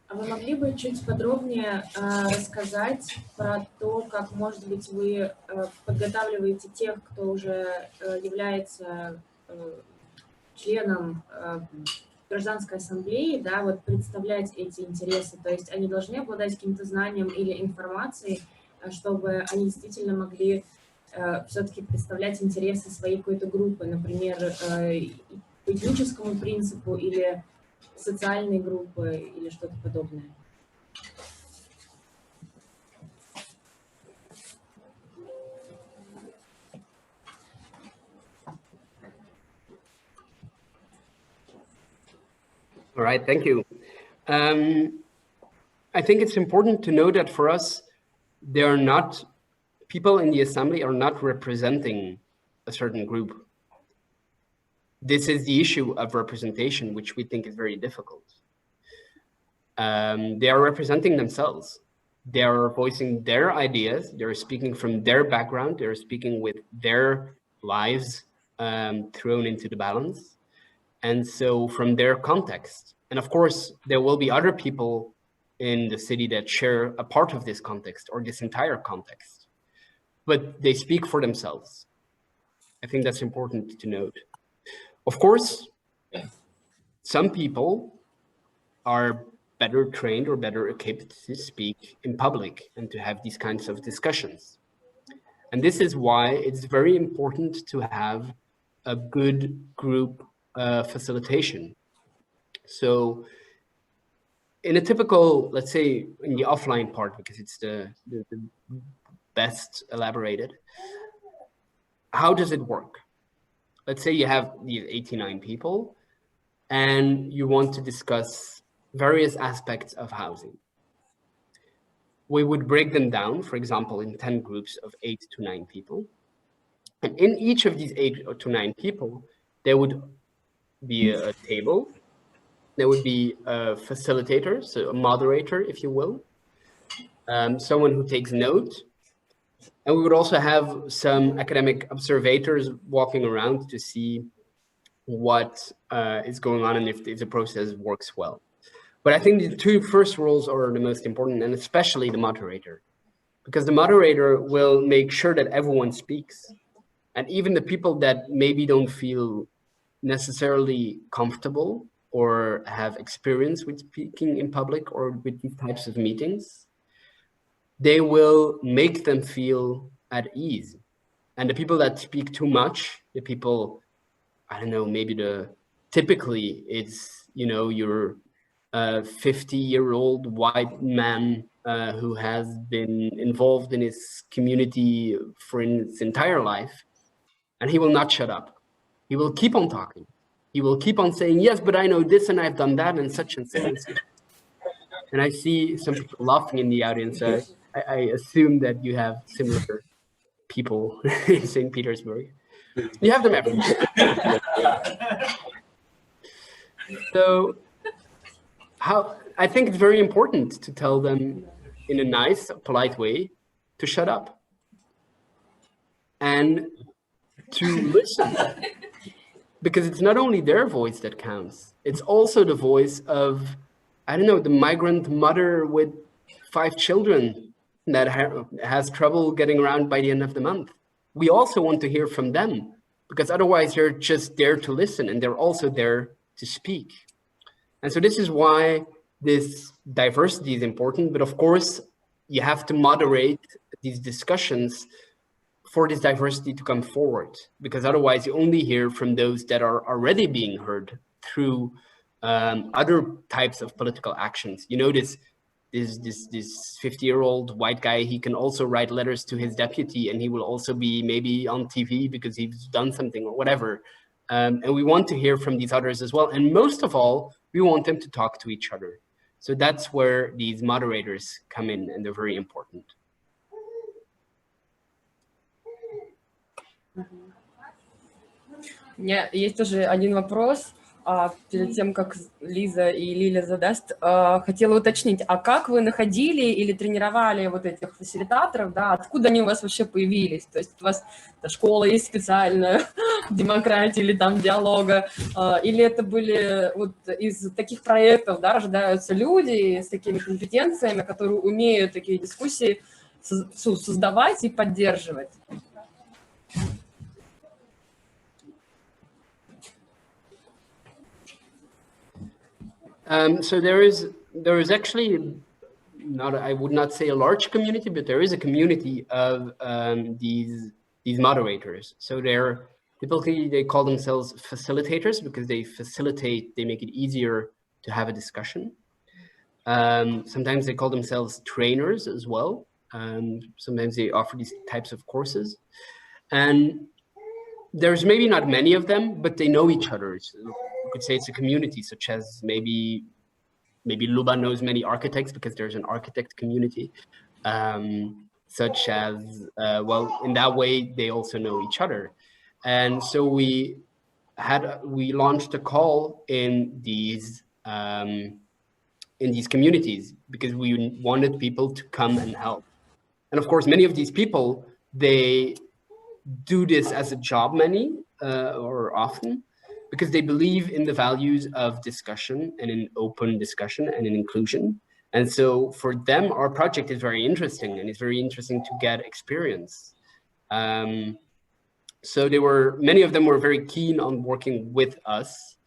А вы могли бы чуть подробнее рассказать про то, как, может быть, вы подготавливаете тех, кто уже является членом Гражданской ассамблеи, да, вот представлять эти интересы, то есть они должны обладать каким-то знанием или информацией, чтобы они действительно могли все-таки представлять интересы своей какой-то группы, например, по этническому принципу или социальной группы или что-то подобное. All right, thank you. I think it's important to know that for us, there are not, people in the assembly are not representing a certain group. This is the issue of representation, which we think is very difficult. They are representing themselves. They are voicing their ideas. They're speaking from their background. They're speaking with their lives thrown into the balance. And so from their context, and of course, there will be other people in the city that share a part of this context or this entire context, but they speak for themselves. I think that's important to note. Of course, some people are better trained or better equipped to speak in public and to have these kinds of discussions. And this is why it's very important to have a good group facilitation. So in a typical, let's say in the offline part, because it's the best elaborated, how does it work? Let's say you have these 89 people and you want to discuss various aspects of housing. We would break them down, for example, in 10 groups of 8 to 9 people. And in each of these 8 to 9 people, there would be a table. There would be a facilitator, so a moderator, if you will, someone who takes note. And we would also have some academic observators walking around to see what is going on and if the process works well. But I think the two first roles are the most important, and especially the moderator, because the moderator will make sure that everyone speaks. And even the people that maybe don't feel necessarily comfortable or have experience with speaking in public or with these types of meetings, they will make them feel at ease. And the people that speak too much, the people, I don't know, maybe typically it's, you know, your 50-year-old white man who has been involved in his community for his entire life, and he will not shut up. He will keep on talking. He will keep on saying, yes, but I know this and I've done that and such and such and such. And I see some people laughing in the audience. I assume that you have similar people in St. Petersburg. You have them everywhere. So I think it's very important to tell them in a nice, polite way to shut up and to listen. Because it's not only their voice that counts, it's also the voice of, I don't know, the migrant mother with 5 children that has trouble getting around by the end of the month. We also want to hear from them, because otherwise you're just there to listen and they're also there to speak. And so this is why this diversity is important, but of course you have to moderate these discussions for this diversity to come forward, because otherwise you only hear from those that are already being heard through other types of political actions. You notice this 50-year-old white guy, he can also write letters to his deputy, and he will also be maybe on TV because he's done something or whatever. And we want to hear from these others as well. And most of all, we want them to talk to each other. So that's where these moderators come in, and they're very important. У меня есть тоже один вопрос. Перед тем, как Лиза и Лиля задаст, хотела уточнить, а как вы находили или тренировали вот этих фасилитаторов, да, откуда они у вас вообще появились? То есть у вас школа есть специальная, демократии или там диалога, или это были вот из таких проектов, да, рождаются люди с такими компетенциями, которые умеют такие дискуссии создавать и поддерживать? So there is actually not, I would not say a large community, but there is a community of these moderators. So they're typically, they call themselves facilitators because they facilitate, they make it easier to have a discussion. Sometimes they call themselves trainers as well. Sometimes they offer these types of courses. And there's maybe not many of them, but they know each other. You could say it's a community, such as maybe Luba knows many architects because there's an architect community, such as, well, in that way, they also know each other. And so we launched a call in these communities because we wanted people to come and help. And of course, many of these people, they do this as a job, or often, because they believe in the values of discussion and in open discussion and in inclusion. And so for them, our project is very interesting, and it's very interesting to get experience. So many of them were very keen on working with us.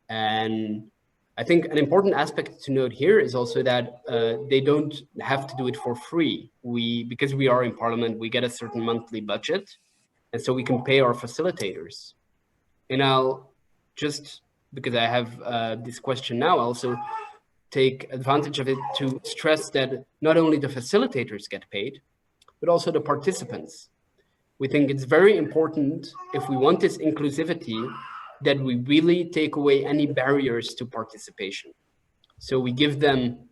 And I think an important aspect to note here is also that they don't have to do it for free. Because we are in Parliament, we get a certain monthly budget, and so we can pay our facilitators. And I'll just, because I have this question now, also take advantage of it to stress that not only the facilitators get paid, but also the participants. We think it's very important, if we want this inclusivity, that we really take away any barriers to participation. So we give them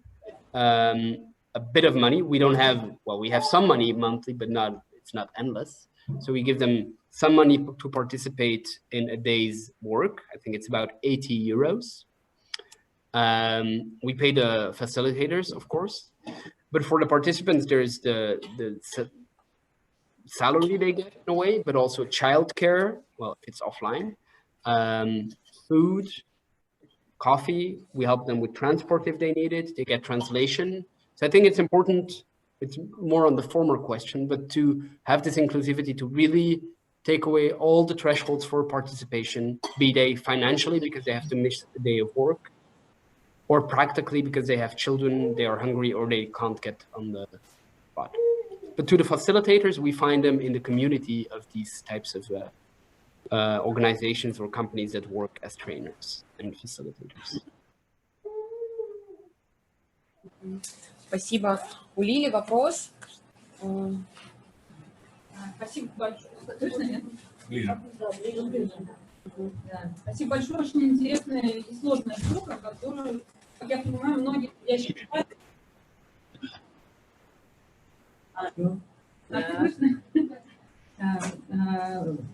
a bit of money. We don't have, well, we have some money monthly, but it's not endless. So we give them some money to participate in a day's work. I think it's about 80 euros. We pay the facilitators, of course, but for the participants, there's the salary they get in a way, but also childcare, well, if it's offline, food, coffee. We help them with transport if they need it. They get translation. So I think it's important. It's more on the former question, but to have this inclusivity, to really take away all the thresholds for participation, be they financially because they have to miss a day of work, or practically because they have children, they are hungry, or they can't get on the spot. But to the facilitators, we find them in the community of these types of organizations or companies that work as trainers and facilitators. Спасибо. У Лили вопрос. Спасибо большое. Спасибо большое. Очень интересная и сложная штука, которую, как я понимаю, многие...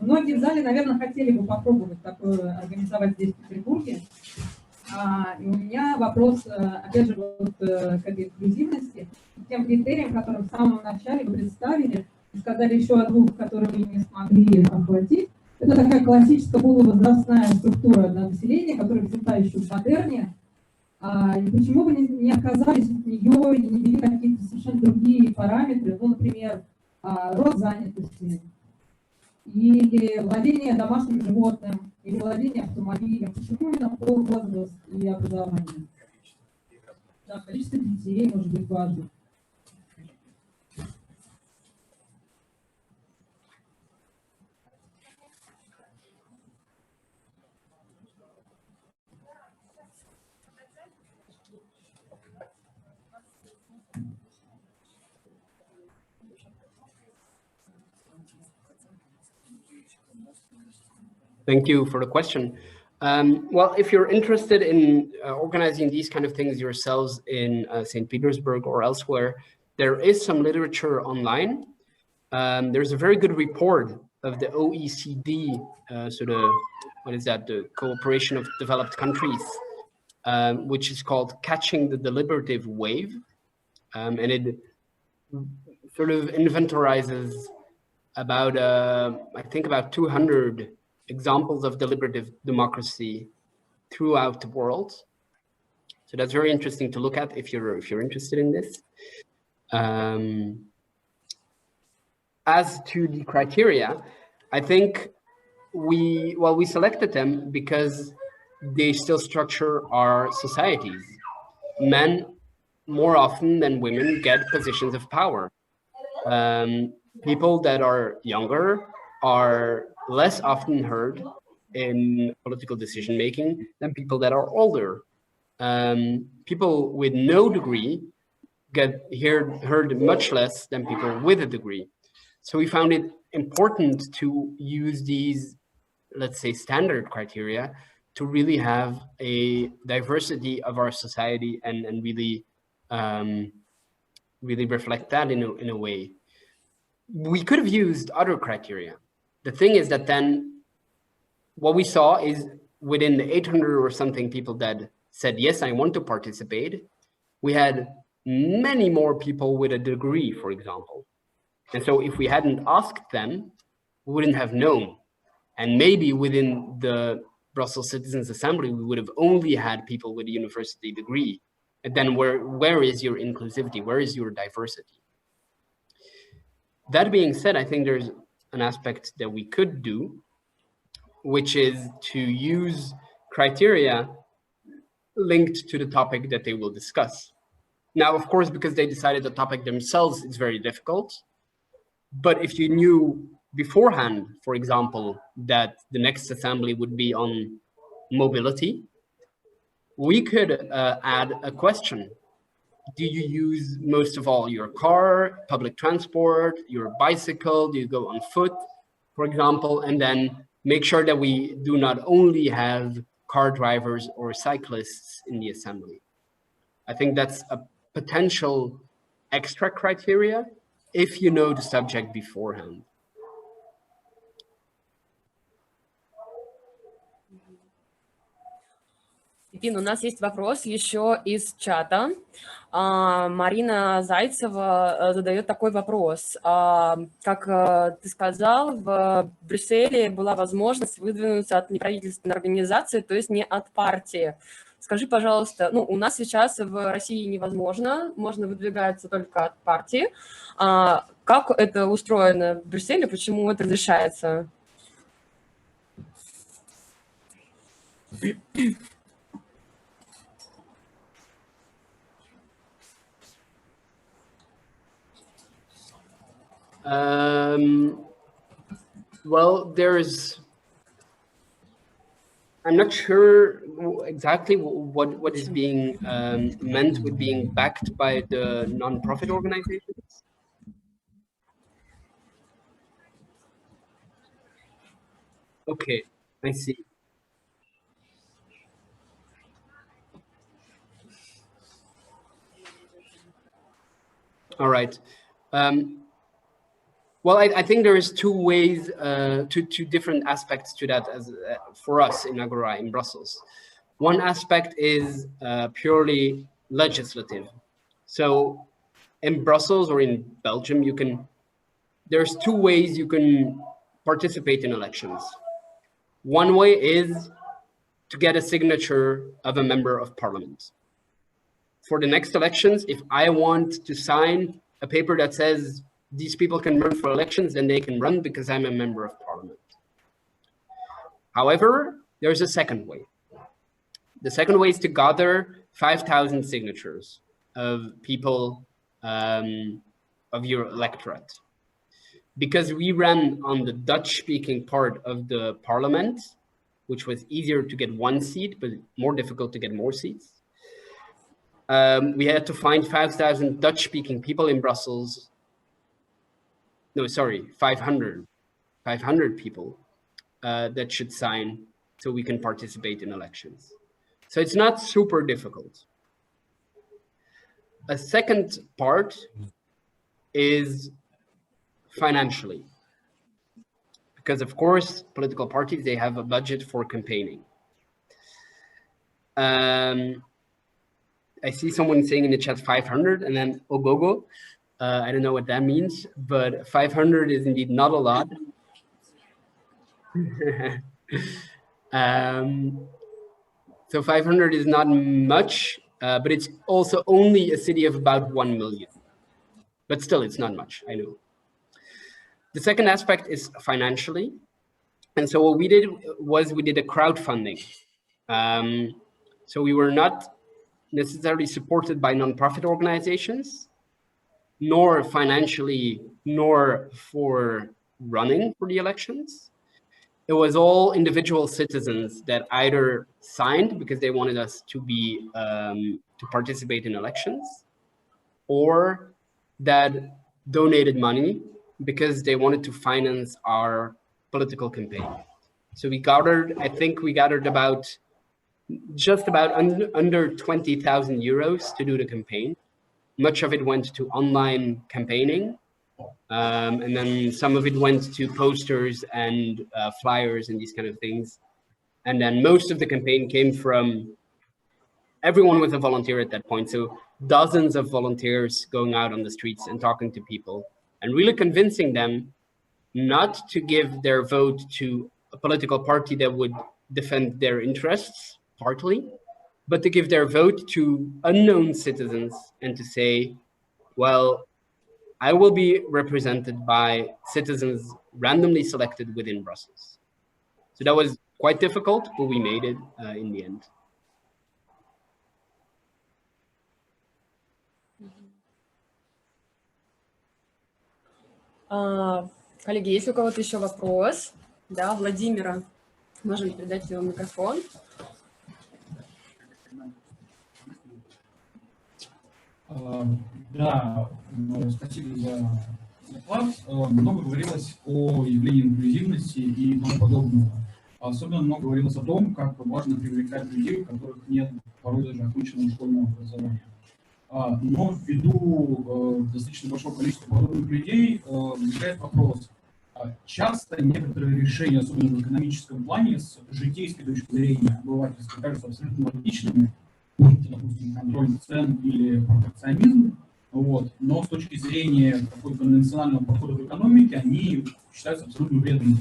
Многие в зале, наверное, хотели бы попробовать такое организовать здесь, в Петербурге. И у меня вопрос, опять же, вот, к этой инклюзивности, к тем критериям, которые в самом начале вы представили, и сказали еще о двух, которые вы не смогли охватить. Это такая классическая полувозрастная структура населения, которая взята еще в модерне. И почему вы не отказались от нее и не ввели какие-то совершенно другие параметры, ну, например, рост занятости, или владение домашним животным, или владение автомобилем? Почему именно полвозраст и образование? Да, количество детей может быть важно. Thank you for the question. Well, if you're interested in organizing these kind of things yourselves in St. Petersburg or elsewhere, there is some literature online. There's a very good report of the OECD, what is that, the Cooperation of Developed Countries, which is called Catching the Deliberative Wave. And it sort of inventorizes about, I think about 200 examples of deliberative democracy throughout the world. So that's very interesting to look at if you're interested in this. As to the criteria, I think we selected them because they still structure our societies. Men more often than women get positions of power. People that are younger are less often heard in political decision making than people that are older. People with no degree get heard much less than people with a degree. So we found it important to use these, let's say, standard criteria to really have a diversity of our society and really really reflect that in a way. We could have used other criteria. The thing is that then what we saw is within the 800 or something people that said, yes, I want to participate, we had many more people with a degree, for example. And so if we hadn't asked them, we wouldn't have known. And maybe within the Brussels Citizens Assembly, we would have only had people with a university degree. And then where is your inclusivity? Where is your diversity? That being said, I think there's an aspect that we could do, which is to use criteria linked to the topic that they will discuss. Now, of course, because they decided the topic themselves, it's very difficult. But if you knew beforehand, for example, that the next assembly would be on mobility, we could add a question. Do you use most of all your car, public transport, your bicycle? Do you go on foot, for example? And then make sure that we do not only have car drivers or cyclists in the assembly. I think that's a potential extra criteria if you know the subject beforehand. Пепин, у нас есть вопрос еще из чата. Марина Зайцева задает такой вопрос. Как ты сказал, в Брюсселе была возможность выдвинуться от неправительственной организации, то есть не от партии. Скажи, пожалуйста, ну, у нас сейчас в России невозможно, можно выдвигаться только от партии. Как это устроено в Брюсселе, почему это разрешается? Well, I'm not sure exactly what is being meant with being backed by the non-profit organizations. Okay, I see. All right. Well, I think there is two ways, two different aspects to that as for us in Agora in Brussels. One aspect is purely legislative. So in Brussels or in Belgium, there's two ways you can participate in elections. One way is to get a signature of a member of parliament. For the next elections, if I want to sign a paper that says these people can run for elections, then they can run because I'm a member of parliament. However, there's a second way. The second way is to gather 5,000 signatures of people of your electorate. Because we ran on the Dutch-speaking part of the parliament, which was easier to get one seat, but more difficult to get more seats. We had to find 5,000 Dutch-speaking people in Brussels. No, sorry, 500 people that should sign so we can participate in elections. So it's not super difficult. A second part is financially. Because of course, political parties, they have a budget for campaigning. I see someone saying in the chat 500 and then Ogogo. I don't know what that means, but 500 is indeed not a lot. So 500 is not much, but it's also only a city of about 1 million. But still, it's not much, I know. The second aspect is financially. And so what we did was we did a crowdfunding. So we were not necessarily supported by nonprofit organizations, nor financially, nor for running for the elections. It was all individual citizens that either signed because they wanted us to be to participate in elections, or that donated money because they wanted to finance our political campaign. So we gathered, I think we gathered about just about under 20,000 euros to do the campaign. Much of it went to online campaigning. And then some of it went to posters and flyers and these kind of things. And then most of the campaign came from, everyone was a volunteer at that point. So dozens of volunteers going out on the streets and talking to people and really convincing them not to give their vote to a political party that would defend their interests, partly, but to give their vote to unknown citizens and to say, well, I will be represented by citizens randomly selected within Brussels. So that was quite difficult, but we made it in the end. Коллеги, есть у кого-то еще вопрос? Да, Владимира. Можем передать ему микрофон. Да, спасибо за доклад. Много говорилось о явлении инклюзивности и тому подобного. Особенно много говорилось о том, как важно привлекать людей, у которых нет порой даже оконченного школьного образования. Но ввиду достаточно большого количества подобных людей возникает вопрос. Часто некоторые решения, особенно в экономическом плане, с житейской точки зрения обывательства, кажутся абсолютно логичными, допустим, контроль цен или протекционизм, но с точки зрения такой конвенционального подхода к экономике они считаются абсолютно вредными.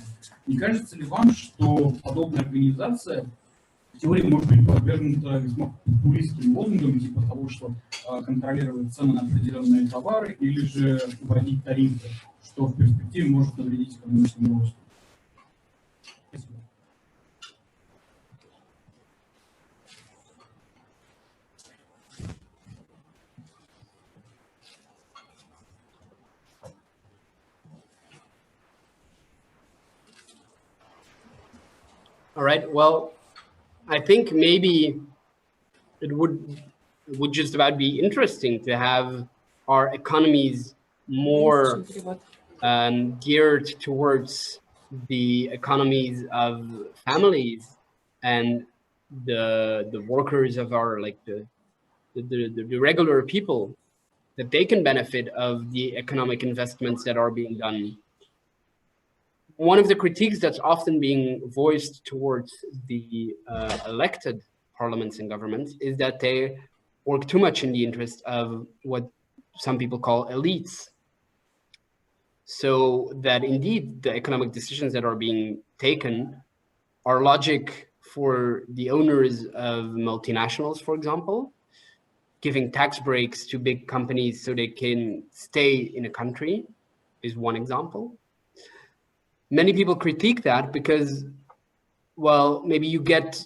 Не кажется ли вам, что подобная организация в теории может быть подвергнута весьма популистским лозунгам, типа того, что контролировать цены на определенные товары или же вводить тарифы, что в перспективе может навредить экономическому росту? Спасибо. All right, well, I think maybe it would just about be interesting to have our economies more geared towards the economies of families and the workers of our, like the regular people, that they can benefit of the economic investments that are being done. One of the critiques that's often being voiced towards the elected parliaments and governments is that they work too much in the interest of what some people call elites. So that indeed the economic decisions that are being taken are logic for the owners of multinationals, for example, giving tax breaks to big companies so they can stay in a country is one example. Many people critique that because, well, maybe you get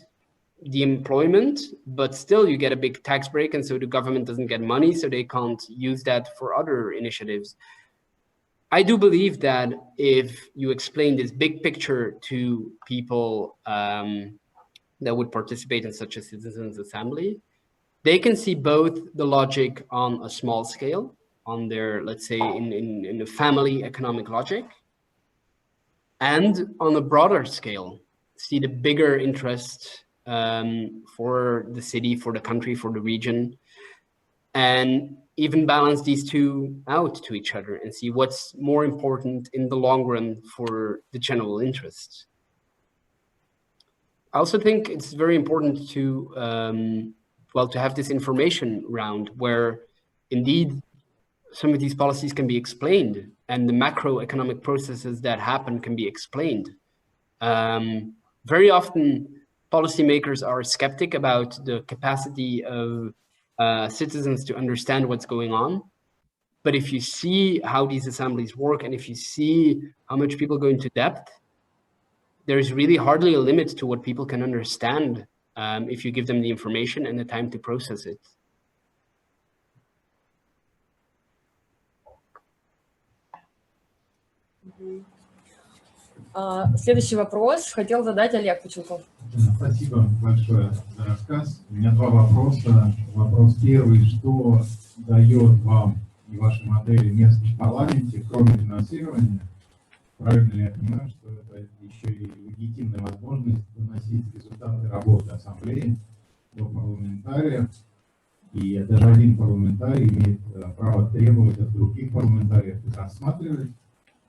the employment, but still you get a big tax break, and so the government doesn't get money, so they can't use that for other initiatives. I do believe that if you explain this big picture to people that would participate in such a citizens' assembly, they can see both the logic on a small scale, on their, let's say, in the family economic logic, and on a broader scale, see the bigger interest for the city, for the country, for the region, and even balance these two out to each other and see what's more important in the long run for the general interest. I also think it's very important to, well, to have this information round where indeed some of these policies can be explained and the macroeconomic processes that happen can be explained. Very often, policymakers are skeptic about the capacity of citizens to understand what's going on. But if you see how these assemblies work and if you see how much people go into depth, there's really hardly a limit to what people can understand if you give them the information and the time to process it. Следующий вопрос хотел задать Олег Поченков. Спасибо большое за рассказ. У меня два вопроса. Вопрос первый. Что дает вам и вашей модели место в парламенте, кроме финансирования? Правильно ли я понимаю, что это еще и легитимная возможность доносить результаты работы ассамблеи до парламентария? И даже один парламентарий имеет право требовать от других парламентариев их рассматривать,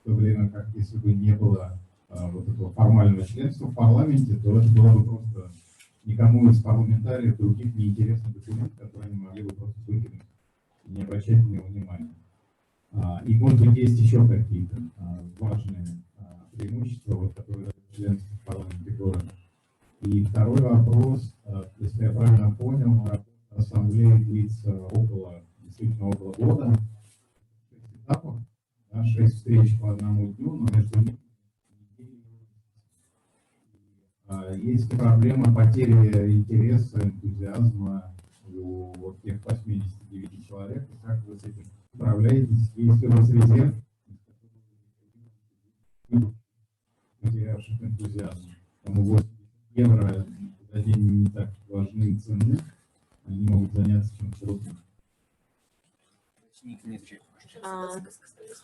в то время как если бы не было вот этого формального членства в парламенте, то это было бы просто никому из парламентариев других неинтересный документ, который они могли бы просто выкинуть и не обращать на него внимания. И, может быть, есть еще какие-то важные преимущества, вот, которые членство в парламенте города. И второй вопрос, если я правильно понял, работа ассамблеи длится действительно около года, 6 этапов, 6 встреч по одному дню, но между ними есть проблема потери интереса, энтузиазма у вот тех 89 человек. Как вы с этим справляетесь? Есть ли у вас резерв, потерявших энтузиазм? Кому 80 евро за день не так важны и ценны, они могут заняться чем-то другим.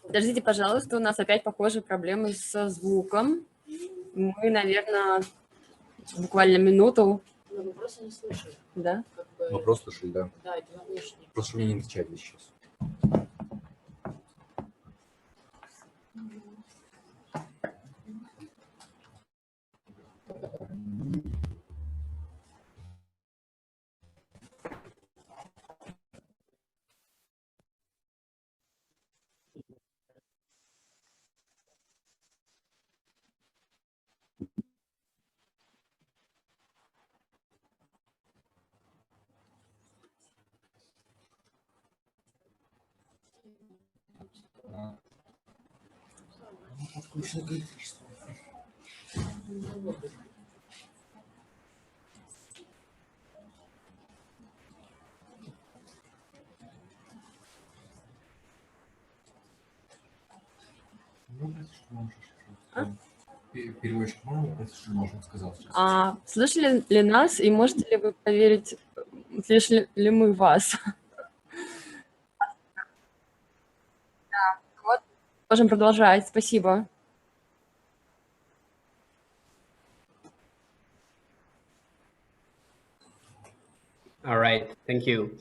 Подождите, пожалуйста, у нас опять похожие проблемы со звуком. Мы, наверное, буквально минуту. Но вопрос не слышали. Да? Вопрос слышали, да. Да, это внешне. Просто мне не отвечает сейчас. Включено электричество. Переводчик можно, это что можно сказать сейчас? Слышали ли нас и можете ли вы проверить, слышали ли мы вас? Да, вот, можем продолжать, спасибо. All right, thank you.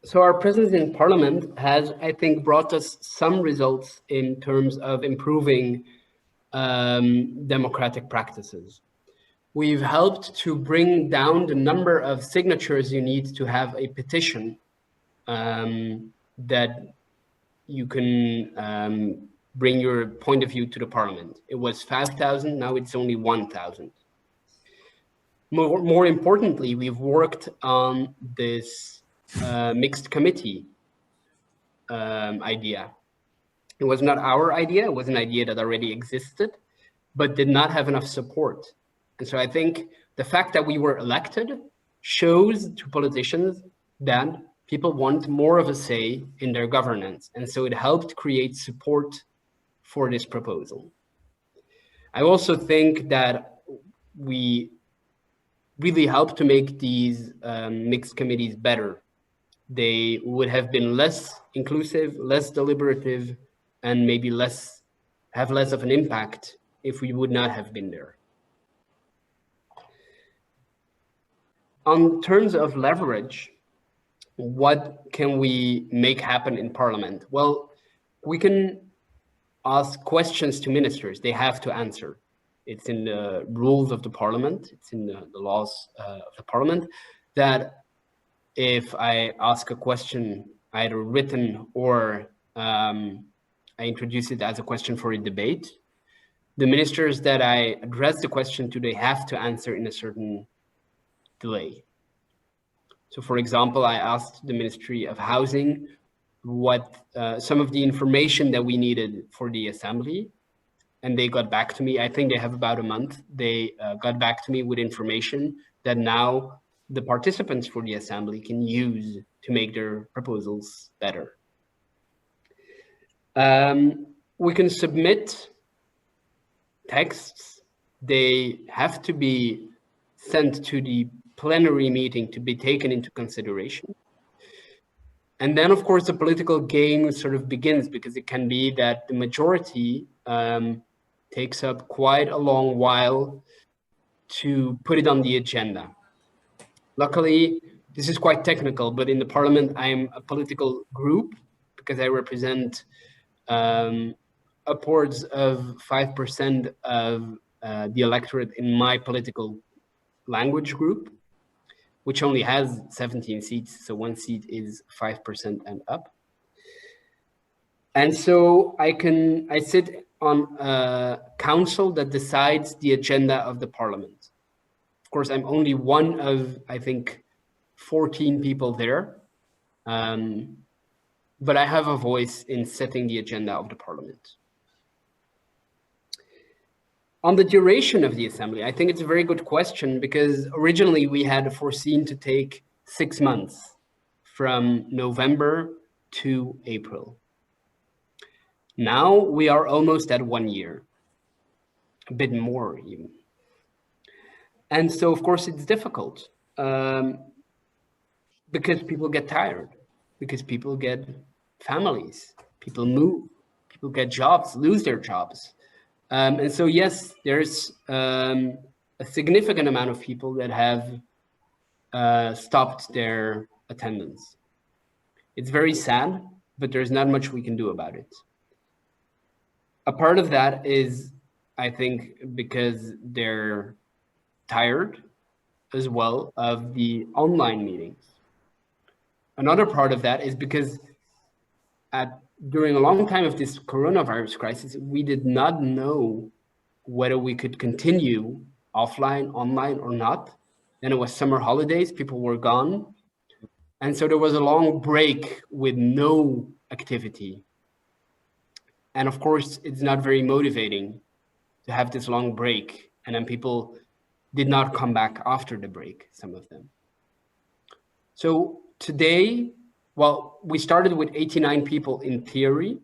So our presence in Parliament has, I think, brought us some results in terms of improving democratic practices. We've helped to bring down the number of signatures you need to have a petition that you can bring your point of view to the Parliament. It was 5,000, now it's only 1,000. More importantly, we've worked on this mixed committee idea. It was not our idea, it was an idea that already existed, but did not have enough support. And so I think the fact that we were elected shows to politicians that people want more of a say in their governance. And so it helped create support for this proposal. I also think that we really helped to make these mixed committees better. They would have been less inclusive, less deliberative, and maybe less have less of an impact if we would not have been there. On terms of leverage, what can we make happen in Parliament? Well, we can ask questions to ministers. They have to answer. It's in the rules of the Parliament, it's in the laws of the Parliament, that if I ask a question, either written or I introduce it as a question for a debate, the ministers that I address the question to, they have to answer in a certain delay. So for example, I asked the Ministry of Housing what some of the information that we needed for the assembly, and they got back to me. I think they have about a month. They got back to me with information that now the participants for the assembly can use to make their proposals better. We can submit texts. They have to be sent to the plenary meeting to be taken into consideration. And then, of course, the political game sort of begins, because it can be that the majority takes up quite a long while to put it on the agenda. Luckily, this is quite technical, but in the Parliament, I'm a political group because I represent upwards of 5% of the electorate in my political language group, which only has 17 seats, so 1 seat is 5% and up. And so I sit on a council that decides the agenda of the Parliament. Of course, I'm only one of, I think, 14 people there, but I have a voice in setting the agenda of the Parliament. On the duration of the assembly, I think it's a very good question, because originally we had foreseen to take 6 months from November to April. Now we are almost at 1 year, a bit more even. And so, of course, it's difficult because people get tired, because people get families, people move, people get jobs, lose their jobs. And so, yes, there's a significant amount of people that have stopped their attendance. It's very sad, but there's not much we can do about it. A part of that is, I think, because they're tired as well of the online meetings. Another part of that is because during a long time of this coronavirus crisis, we did not know whether we could continue offline, online or not. Then it was summer holidays, people were gone. And so there was a long break with no activity. And of course, it's not very motivating to have this long break. And then people did not come back after the break, some of them. So today, well, we started with 89 people in theory,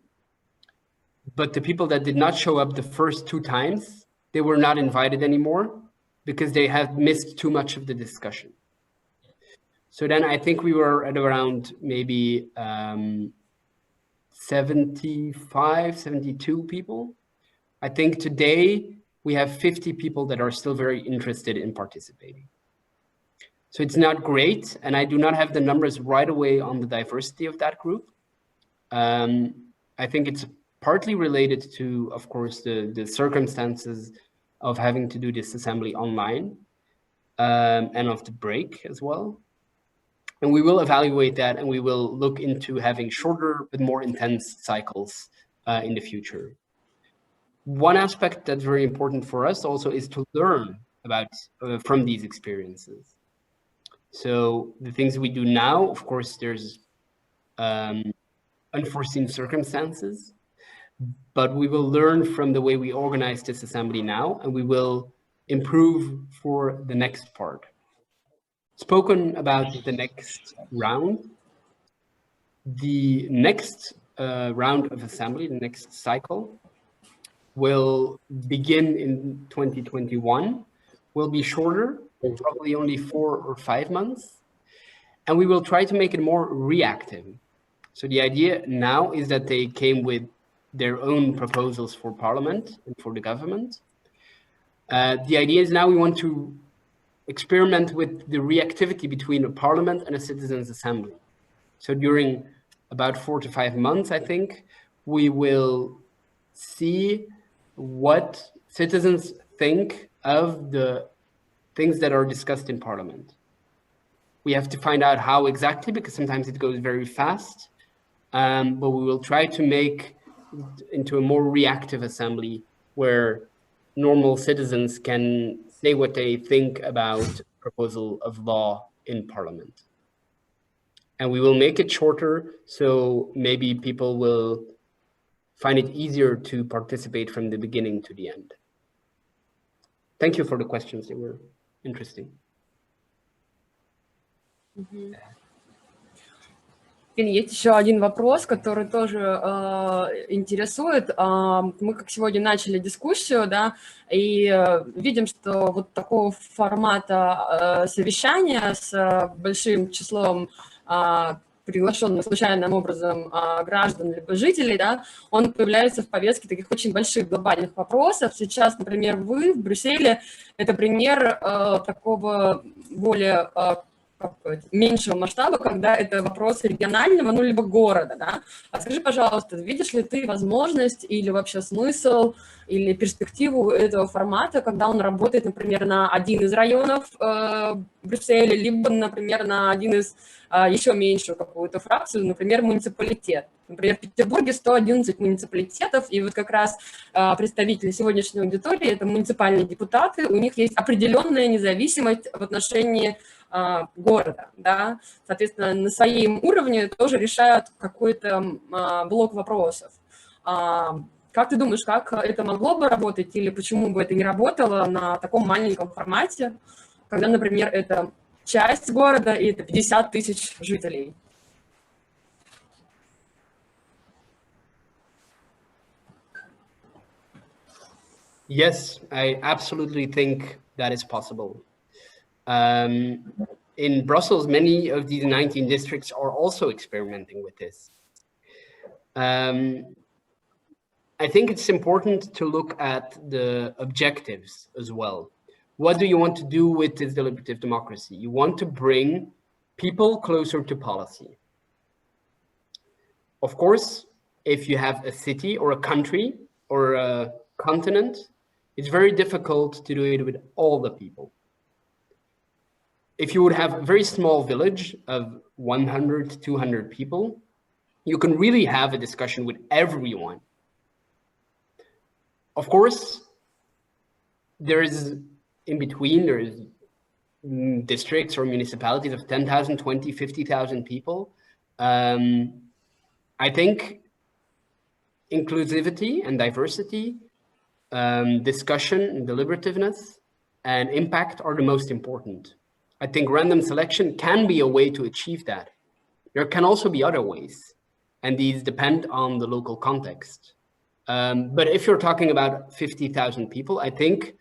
but the people that did not show up the first 2 times, they were not invited anymore because they had missed too much of the discussion. So then I think we were at around maybe 75, 72 people. I think today we have 50 people that are still very interested in participating. So it's not great, and I do not have the numbers right away on the diversity of that group. I think it's partly related to, of course, the circumstances of having to do this assembly online and of the break as well. And we will evaluate that, and we will look into having shorter but more intense cycles in the future. One aspect that's very important for us also is to learn about from these experiences. So the things we do now, of course, there's unforeseen circumstances, but we will learn from the way we organize this assembly now, and we will improve for the next part. Spoken about the next round. The next round of assembly, the next cycle, will begin in 2021, will be shorter, probably only 4 or 5 months, and we will try to make it more reactive. So the idea now is that they came with their own proposals for parliament and for the government. The idea is now we want to experiment with the reactivity between a parliament and a citizens' assembly. So during about 4 to 5 months, I think, we will see what citizens think of the things that are discussed in parliament. We have to find out how exactly, because sometimes it goes very fast, but we will try to make into a more reactive assembly where normal citizens can say what they think about proposal of law in parliament. And we will make it shorter, so maybe people will find it easier to participate from the beginning to the end. Thank you for the questions, they were interesting. Есть еще один вопрос, который тоже интересует. Мы как сегодня начали дискуссию, да, и видим, что вот такого формата совещания с большим числом приглашенных случайным образом граждан либо жителей, да, он появляется в повестке таких очень больших глобальных вопросов. Сейчас, например, вы в Брюсселе, это пример такого более меньшего масштаба, когда это вопрос регионального, ну, либо города, да. А скажи, пожалуйста, видишь ли ты возможность или вообще смысл, или перспективу этого формата, когда он работает, например, на один из районов Брюсселя, либо, например, на один из еще меньшую какую-то фракцию, например, муниципалитет. Например, в Петербурге 111 муниципалитетов, и вот как раз представители сегодняшней аудитории, это муниципальные депутаты, у них есть определенная независимость в отношении города, да, соответственно, на своем уровне тоже решают какой-то блок вопросов. Как ты думаешь, как это могло бы работать, или почему бы это не работало на таком маленьком формате, когда, например, это часть города и это 50 тысяч жителей? Yes, I absolutely think that is possible. In Brussels, many of these 19 districts are also experimenting with this. I think it's important to look at the objectives as well. What do you want to do with this deliberative democracy? You want to bring people closer to policy. Of course, if you have a city or a country or a continent, it's very difficult to do it with all the people. If you would have a very small village of 100, 200 people, you can really have a discussion with everyone. Of course, there is in between, there is districts or municipalities of 10,000, 20, 50,000 people. I think inclusivity and diversity, discussion and deliberativeness and impact are the most important. I think random selection can be a way to achieve that. There can also be other ways, and these depend on the local context. But if you're talking about 50,000 people, I think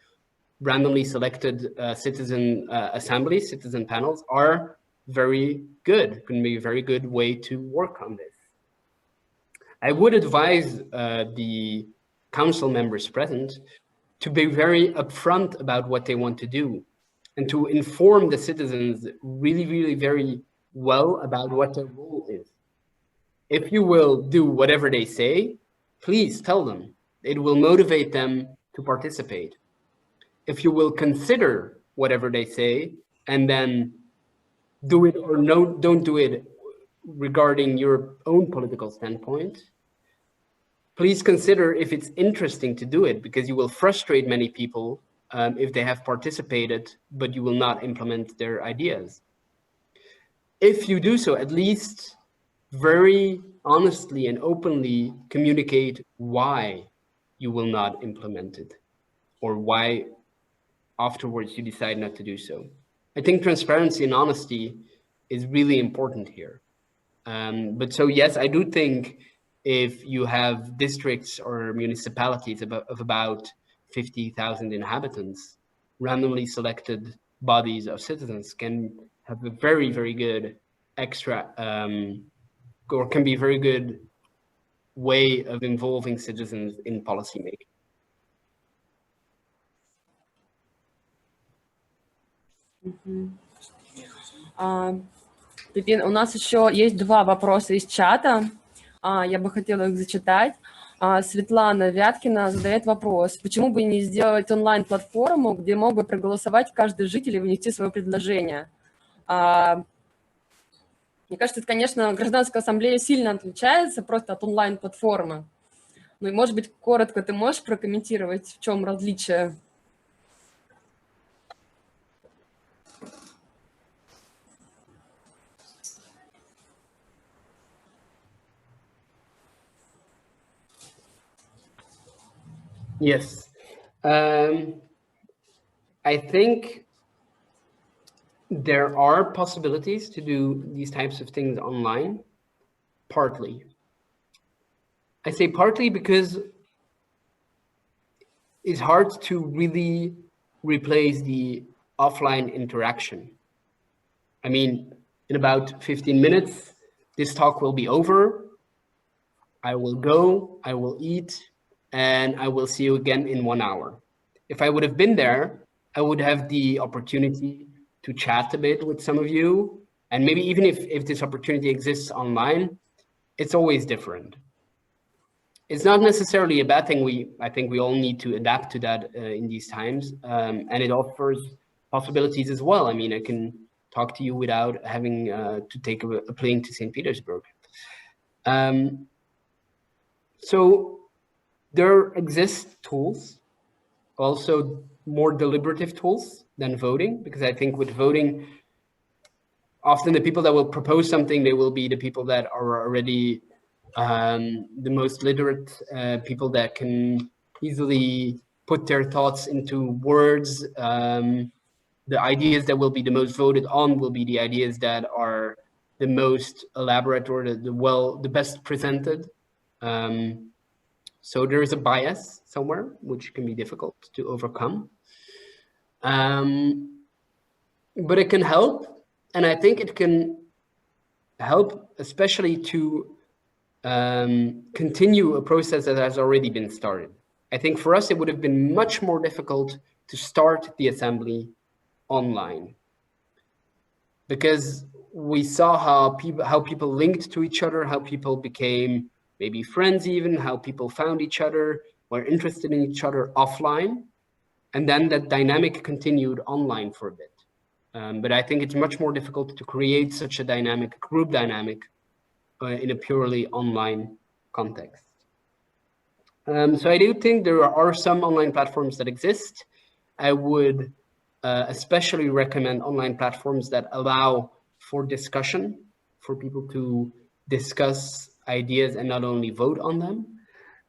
randomly selected citizen assemblies, citizen panels are very good, can be a very good way to work on this. I would advise the council members present to be very upfront about what they want to do and to inform the citizens really, really very well about what their role is. If you will do whatever they say, please tell them. It will motivate them to participate. If you will consider whatever they say and then do it or don't do it regarding your own political standpoint, please consider if it's interesting to do it, because you will frustrate many people if they have participated, but you will not implement their ideas. If you do so, at least very honestly and openly communicate why you will not implement it or why afterwards you decide not to do so. I think transparency and honesty is really important here. But so yes, I do think if you have districts or municipalities of about 50,000 inhabitants, randomly selected bodies of citizens can have a very, very good extra, or can be very good way of involving citizens in policy making. Пепин, у нас еще есть два вопроса из чата. Я бы хотела их зачитать. Светлана Вяткина задает вопрос. Почему бы не сделать онлайн-платформу, где мог бы проголосовать каждый житель и внести свое предложение? Мне кажется, это, конечно, гражданская ассамблея сильно отличается просто от онлайн-платформы. Ну и, может быть, коротко ты можешь прокомментировать, в чем различие? Yes, I think there are possibilities to do these types of things online, partly. I say partly because it's hard to really replace the offline interaction. I mean, in about 15 minutes, this talk will be over. I will go, I will eat, and I will see you again in 1 hour. If I would have been there, I would have the opportunity to chat a bit with some of you. And maybe even if this opportunity exists online, it's always different. It's not necessarily a bad thing. I think we all need to adapt to that in these times. And it offers possibilities as well. I mean, I can talk to you without having to take a plane to St. Petersburg. So there exist tools, also more deliberative tools than voting, because I think with voting, often the people that will propose something, they will be the people that are already the most literate, people that can easily put their thoughts into words. The ideas that will be the most voted on will be the ideas that are the most elaborate or the best presented. So there is a bias somewhere, which can be difficult to overcome. But it can help, and I think it can help especially to continue a process that has already been started. I think for us, it would have been much more difficult to start the assembly online, because we saw how people linked to each other, how people became maybe friends even, how people found each other, were interested in each other offline. And then that dynamic continued online for a bit. But I think it's much more difficult to create such a dynamic, group dynamic in a purely online context. So I do think there are some online platforms that exist. I would especially recommend online platforms that allow for discussion, for people to discuss ideas and not only vote on them.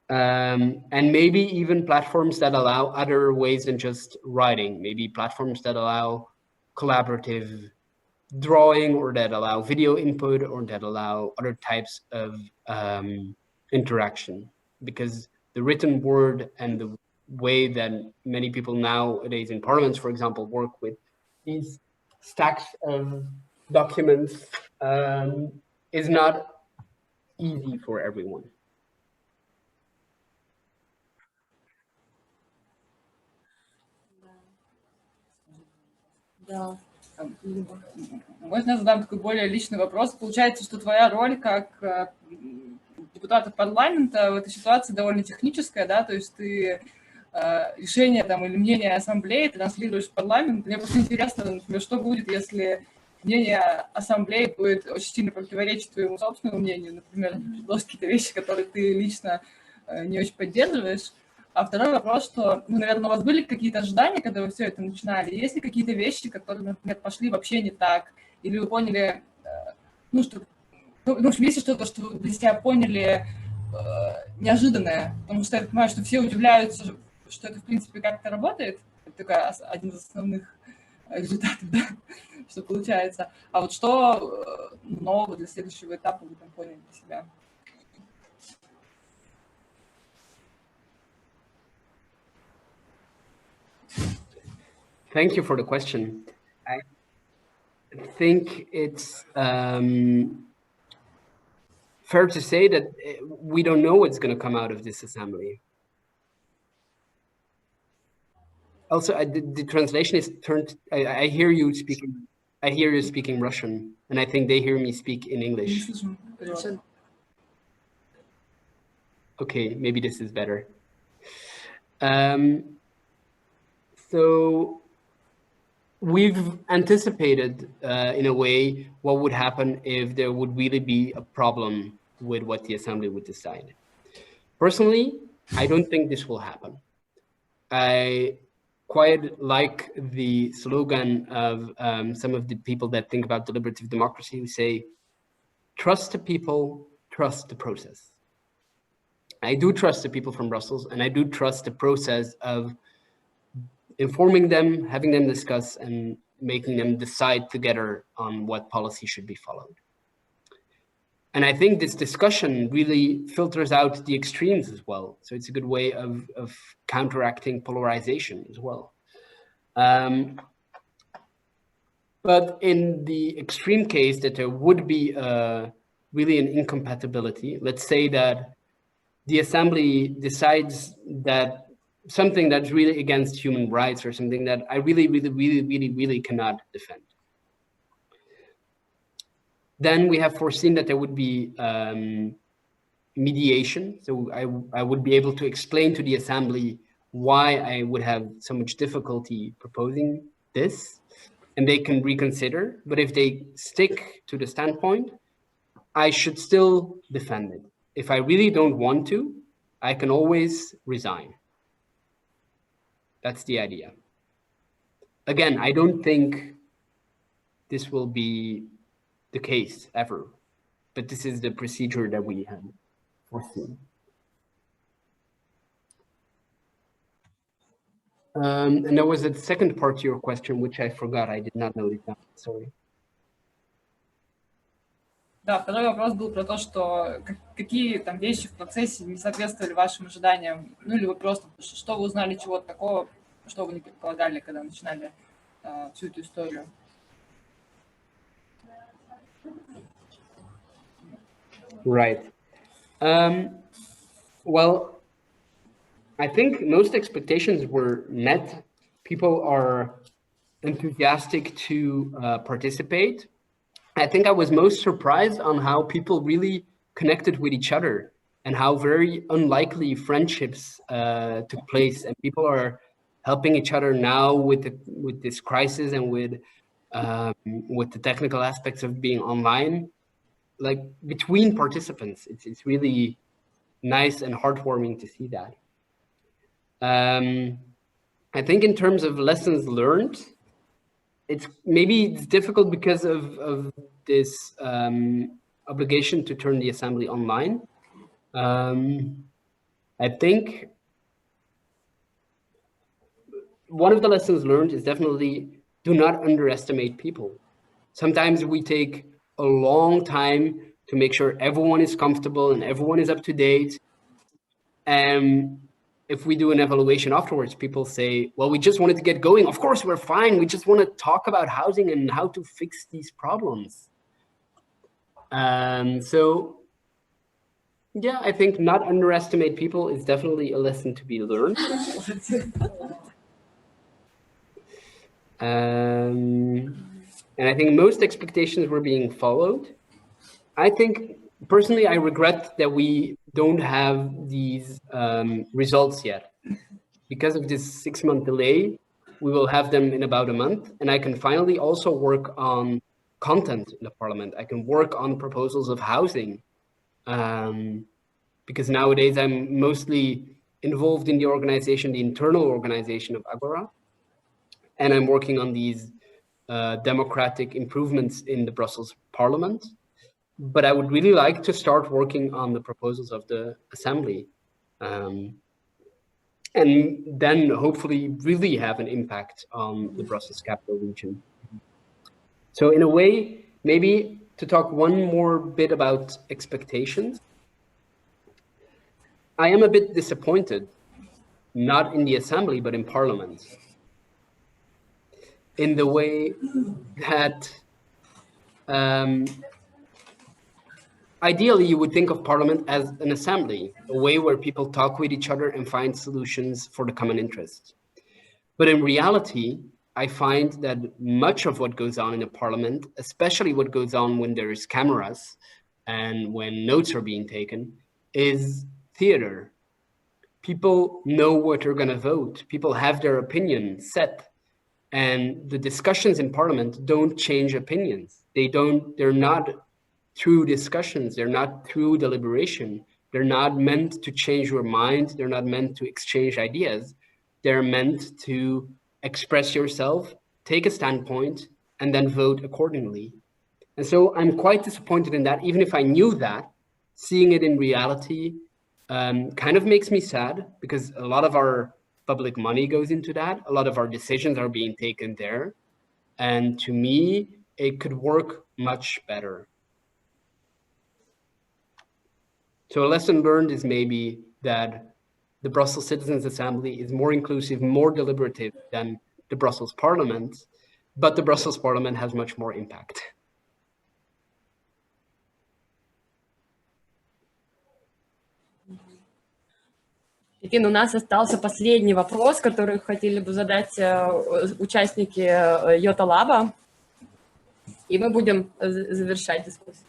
And maybe even platforms that allow other ways than just writing, maybe platforms that allow collaborative drawing, or that allow video input, or that allow other types of interaction. Because the written word and the way that many people nowadays in parliaments, for example, work with these stacks of documents is not easy for everyone. Да. Можно я задам такой более личный вопрос? Получается, что твоя роль как депутата парламента в этой ситуации довольно техническая, да? То есть ты решение там, или мнение ассамблеи транслируешь в парламент. Мне просто интересно, например, что будет, если мнение ассамблеи будет очень сильно противоречить твоему собственному мнению, например, предложить какие-то вещи, которые ты лично не очень поддерживаешь. А второй вопрос, что, наверное, у вас были какие-то ожидания, когда вы все это начинали? Есть ли какие-то вещи, которые, например, пошли вообще не так? Или вы поняли, что, в общем, есть что-то, что вы для себя поняли неожиданное? Потому что я понимаю, что все удивляются, что это, в принципе, как-то работает. Это такой один из основных результатов, да, что получается. А вот что нового для следующего этапа вы там поняли для себя? Thank you for the question. I think it's fair to say that we don't know what's going to come out of this assembly. Also, the translation is turned. I hear you speaking. I hear you speaking Russian, and I think they hear me speak in English. Okay, maybe this is better. So we've anticipated, in a way, what would happen if there would really be a problem with what the assembly would decide. Personally, I don't think this will happen. I quite like the slogan of some of the people that think about deliberative democracy, who say, trust the people, trust the process. I do trust the people from Brussels, and I do trust the process of informing them, having them discuss, and making them decide together on what policy should be followed. And I think this discussion really filters out the extremes as well. So it's a good way of counteracting polarization as well. But in the extreme case that there would be really an incompatibility, let's say that the assembly decides that something that's really against human rights or something that I really cannot defend. Then we have foreseen that there would be mediation. So I would be able to explain to the assembly why I would have so much difficulty proposing this, and they can reconsider. But if they stick to the standpoint, I should still defend it. If I really don't want to, I can always resign. That's the idea. Again, I don't think this will be the case ever, but this is the procedure that we have foreseen. And there was a second part to your question, which I forgot. I did not note it down. Sorry. Да, второй вопрос был про то, что какие там вещи в процессе не соответствовали вашим ожиданиям, ну или вы просто, что вы узнали чего-то такого, что вы не предполагали, когда начинали всю эту историю. Right. Well, I think most expectations were met. People are enthusiastic to participate. I think I was most surprised on how people really connected with each other and how very unlikely friendships took place. And people are helping each other now with this crisis and with the technical aspects of being online. Like between participants, it's really nice and heartwarming to see that. I think in terms of lessons learned, it's difficult because of this obligation to turn the assembly online. I think one of the lessons learned is definitely do not underestimate people. Sometimes we take a long time to make sure everyone is comfortable and everyone is up to date. And if we do an evaluation afterwards, people say, well, we just wanted to get going. Of course, we're fine. We just want to talk about housing and how to fix these problems. So, yeah, I think not underestimate people is definitely a lesson to be learned. And I think most expectations were being followed. I think, personally, I regret that we don't have these results yet. Because of this 6-month delay, we will have them in about a month. And I can finally also work on content in the parliament. I can work on proposals of housing. Because nowadays I'm mostly involved in the organization, the internal organization of Agora. And I'm working on these democratic improvements in the Brussels Parliament. But I would really like to start working on the proposals of the Assembly. And then hopefully really have an impact on the Brussels capital region. So in a way, maybe to talk one more bit about expectations, I am a bit disappointed, not in the Assembly, but in Parliament. In the way that ideally, you would think of parliament as an assembly, a way where people talk with each other and find solutions for the common interest. But in reality, I find that much of what goes on in a parliament, especially what goes on when there's cameras and when notes are being taken, is theater. People know what they're going to vote. People have their opinion set. And the discussions in parliament don't change opinions. They're not through discussions. They're not through deliberation. They're not meant to change your mind. They're not meant to exchange ideas. They're meant to express yourself, take a standpoint, and then vote accordingly. And so I'm quite disappointed in that. Even if I knew that, seeing it in reality kind of makes me sad, because a lot of our public money goes into that. A lot of our decisions are being taken there. And to me, it could work much better. So a lesson learned is maybe that the Brussels Citizens Assembly is more inclusive, more deliberative than the Brussels Parliament, but the Brussels Parliament has much more impact. Пепин, у нас остался последний вопрос, который хотели бы задать участники Йота Лаба, и мы будем завершать дискуссию.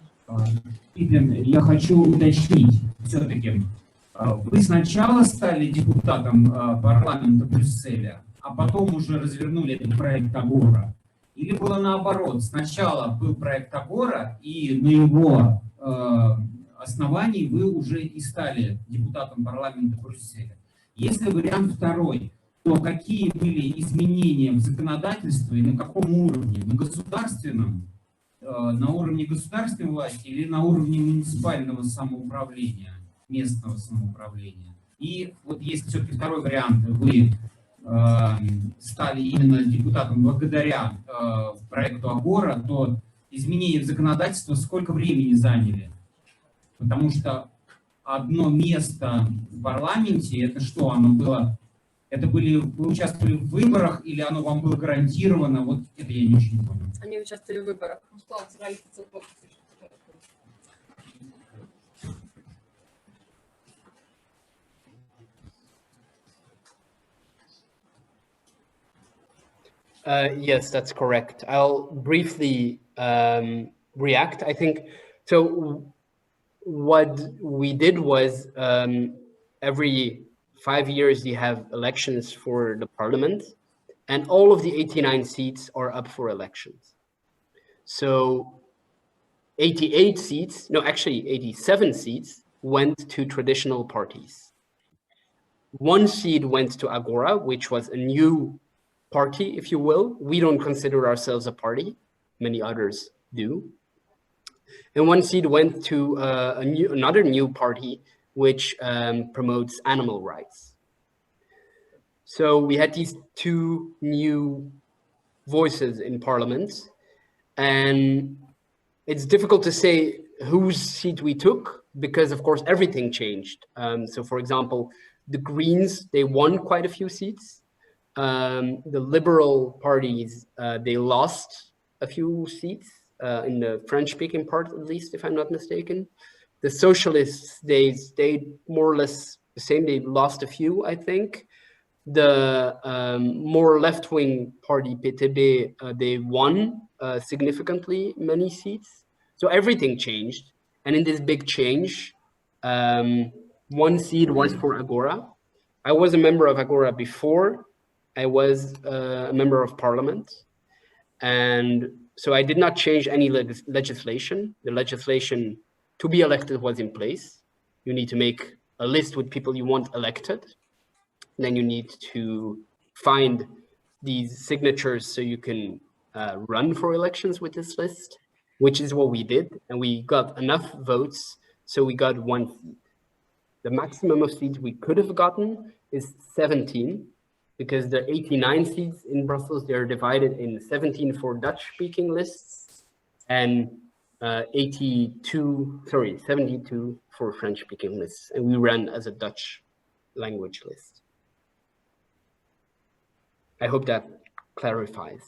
Пепин, я хочу уточнить все-таки. Вы сначала стали депутатом парламента Брюсселя, а потом уже развернули этот проект Агора? Или было наоборот? Сначала был проект Агора, и на его основании вы уже и стали депутатом парламента Брюсселя. Если вариант второй, то какие были изменения в законодательстве и на каком уровне? На государственном, на уровне государственной власти или на уровне муниципального самоуправления, местного самоуправления? И вот если все-таки второй вариант, вы стали именно депутатом благодаря проекту Агора, то изменения в законодательстве сколько времени заняли? Потому что одно место в парламенте, это что, оно было, это были, вы участвовали в выборах или оно вам было гарантировано? Вот это я не очень понял. Они участвовали в выборах. Yes, that's correct. I'll briefly react. I think, so what we did was every 5 years you have elections for the parliament, and all of the 89 seats are up for elections. So 88 seats, no, actually 87 seats went to traditional parties. 1 seat went to Agora, which was a new party, if you will. We don't consider ourselves a party. Many others do. And 1 seat went to another new party, which promotes animal rights. So we had these 2 new voices in parliament, and it's difficult to say whose seat we took, because of course everything changed. So for example, the Greens, they won quite a few seats. The liberal parties, they lost a few seats in the French-speaking part, at least, if I'm not mistaken. The socialists, they stayed more or less the same. They lost a few, I think. The more left-wing party, PTB, they won significantly many seats. So everything changed. And in this big change, 1 seat was for Agora. I was a member of Agora before I was a member of parliament. And so I did not change any legislation. The legislation to be elected was in place. You need to make a list with people you want elected. Then you need to find these signatures so you can run for elections with this list, which is what we did. And we got enough votes, so we got 1 seat. The maximum of seats we could have gotten is 17, because the 89 seats in Brussels, they're divided in 17 for Dutch-speaking lists and 72 for French-speaking lists. And we ran as a Dutch language list. I hope that clarifies.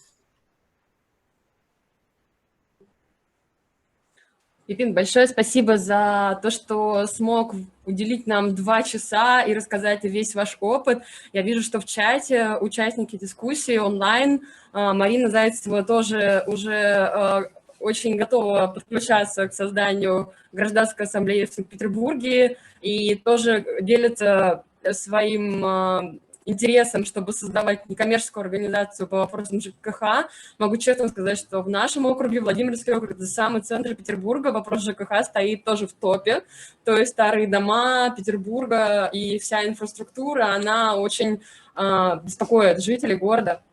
Пепин, большое спасибо за то, что смог уделить нам 2 часа и рассказать весь ваш опыт. Я вижу, что в чате участники дискуссии онлайн, Марина Зайцева тоже уже очень готова подключаться к созданию Гражданской ассамблеи в Санкт-Петербурге и тоже делится своим интересом, чтобы создавать некоммерческую организацию по вопросам ЖКХ. Могу честно сказать, что в нашем округе, Владимирский округ, это самый центр Петербурга, вопрос ЖКХ стоит тоже в топе. То есть старые дома Петербурга и вся инфраструктура, она очень беспокоит жителей города.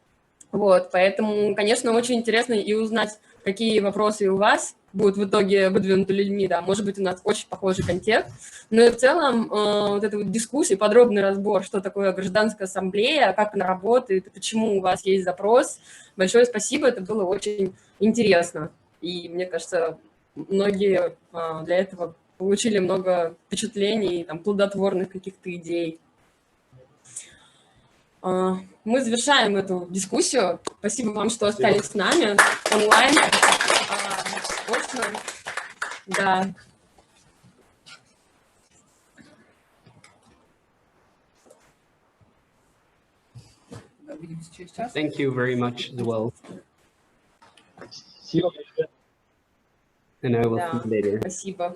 Вот, поэтому, конечно, очень интересно и узнать, какие вопросы у вас будут в итоге выдвинуты людьми, да, может быть, у нас очень похожий контекст, но и в целом вот эта вот дискуссия, подробный разбор, что такое гражданская ассамблея, как она работает, почему у вас есть запрос. Большое спасибо, это было очень интересно, и мне кажется, многие для этого получили много впечатлений, там, плодотворных каких-то идей. Мы завершаем эту дискуссию. Спасибо вам, что остались с нами онлайн. Да. Thank you very much as well. And I will see you later. Спасибо.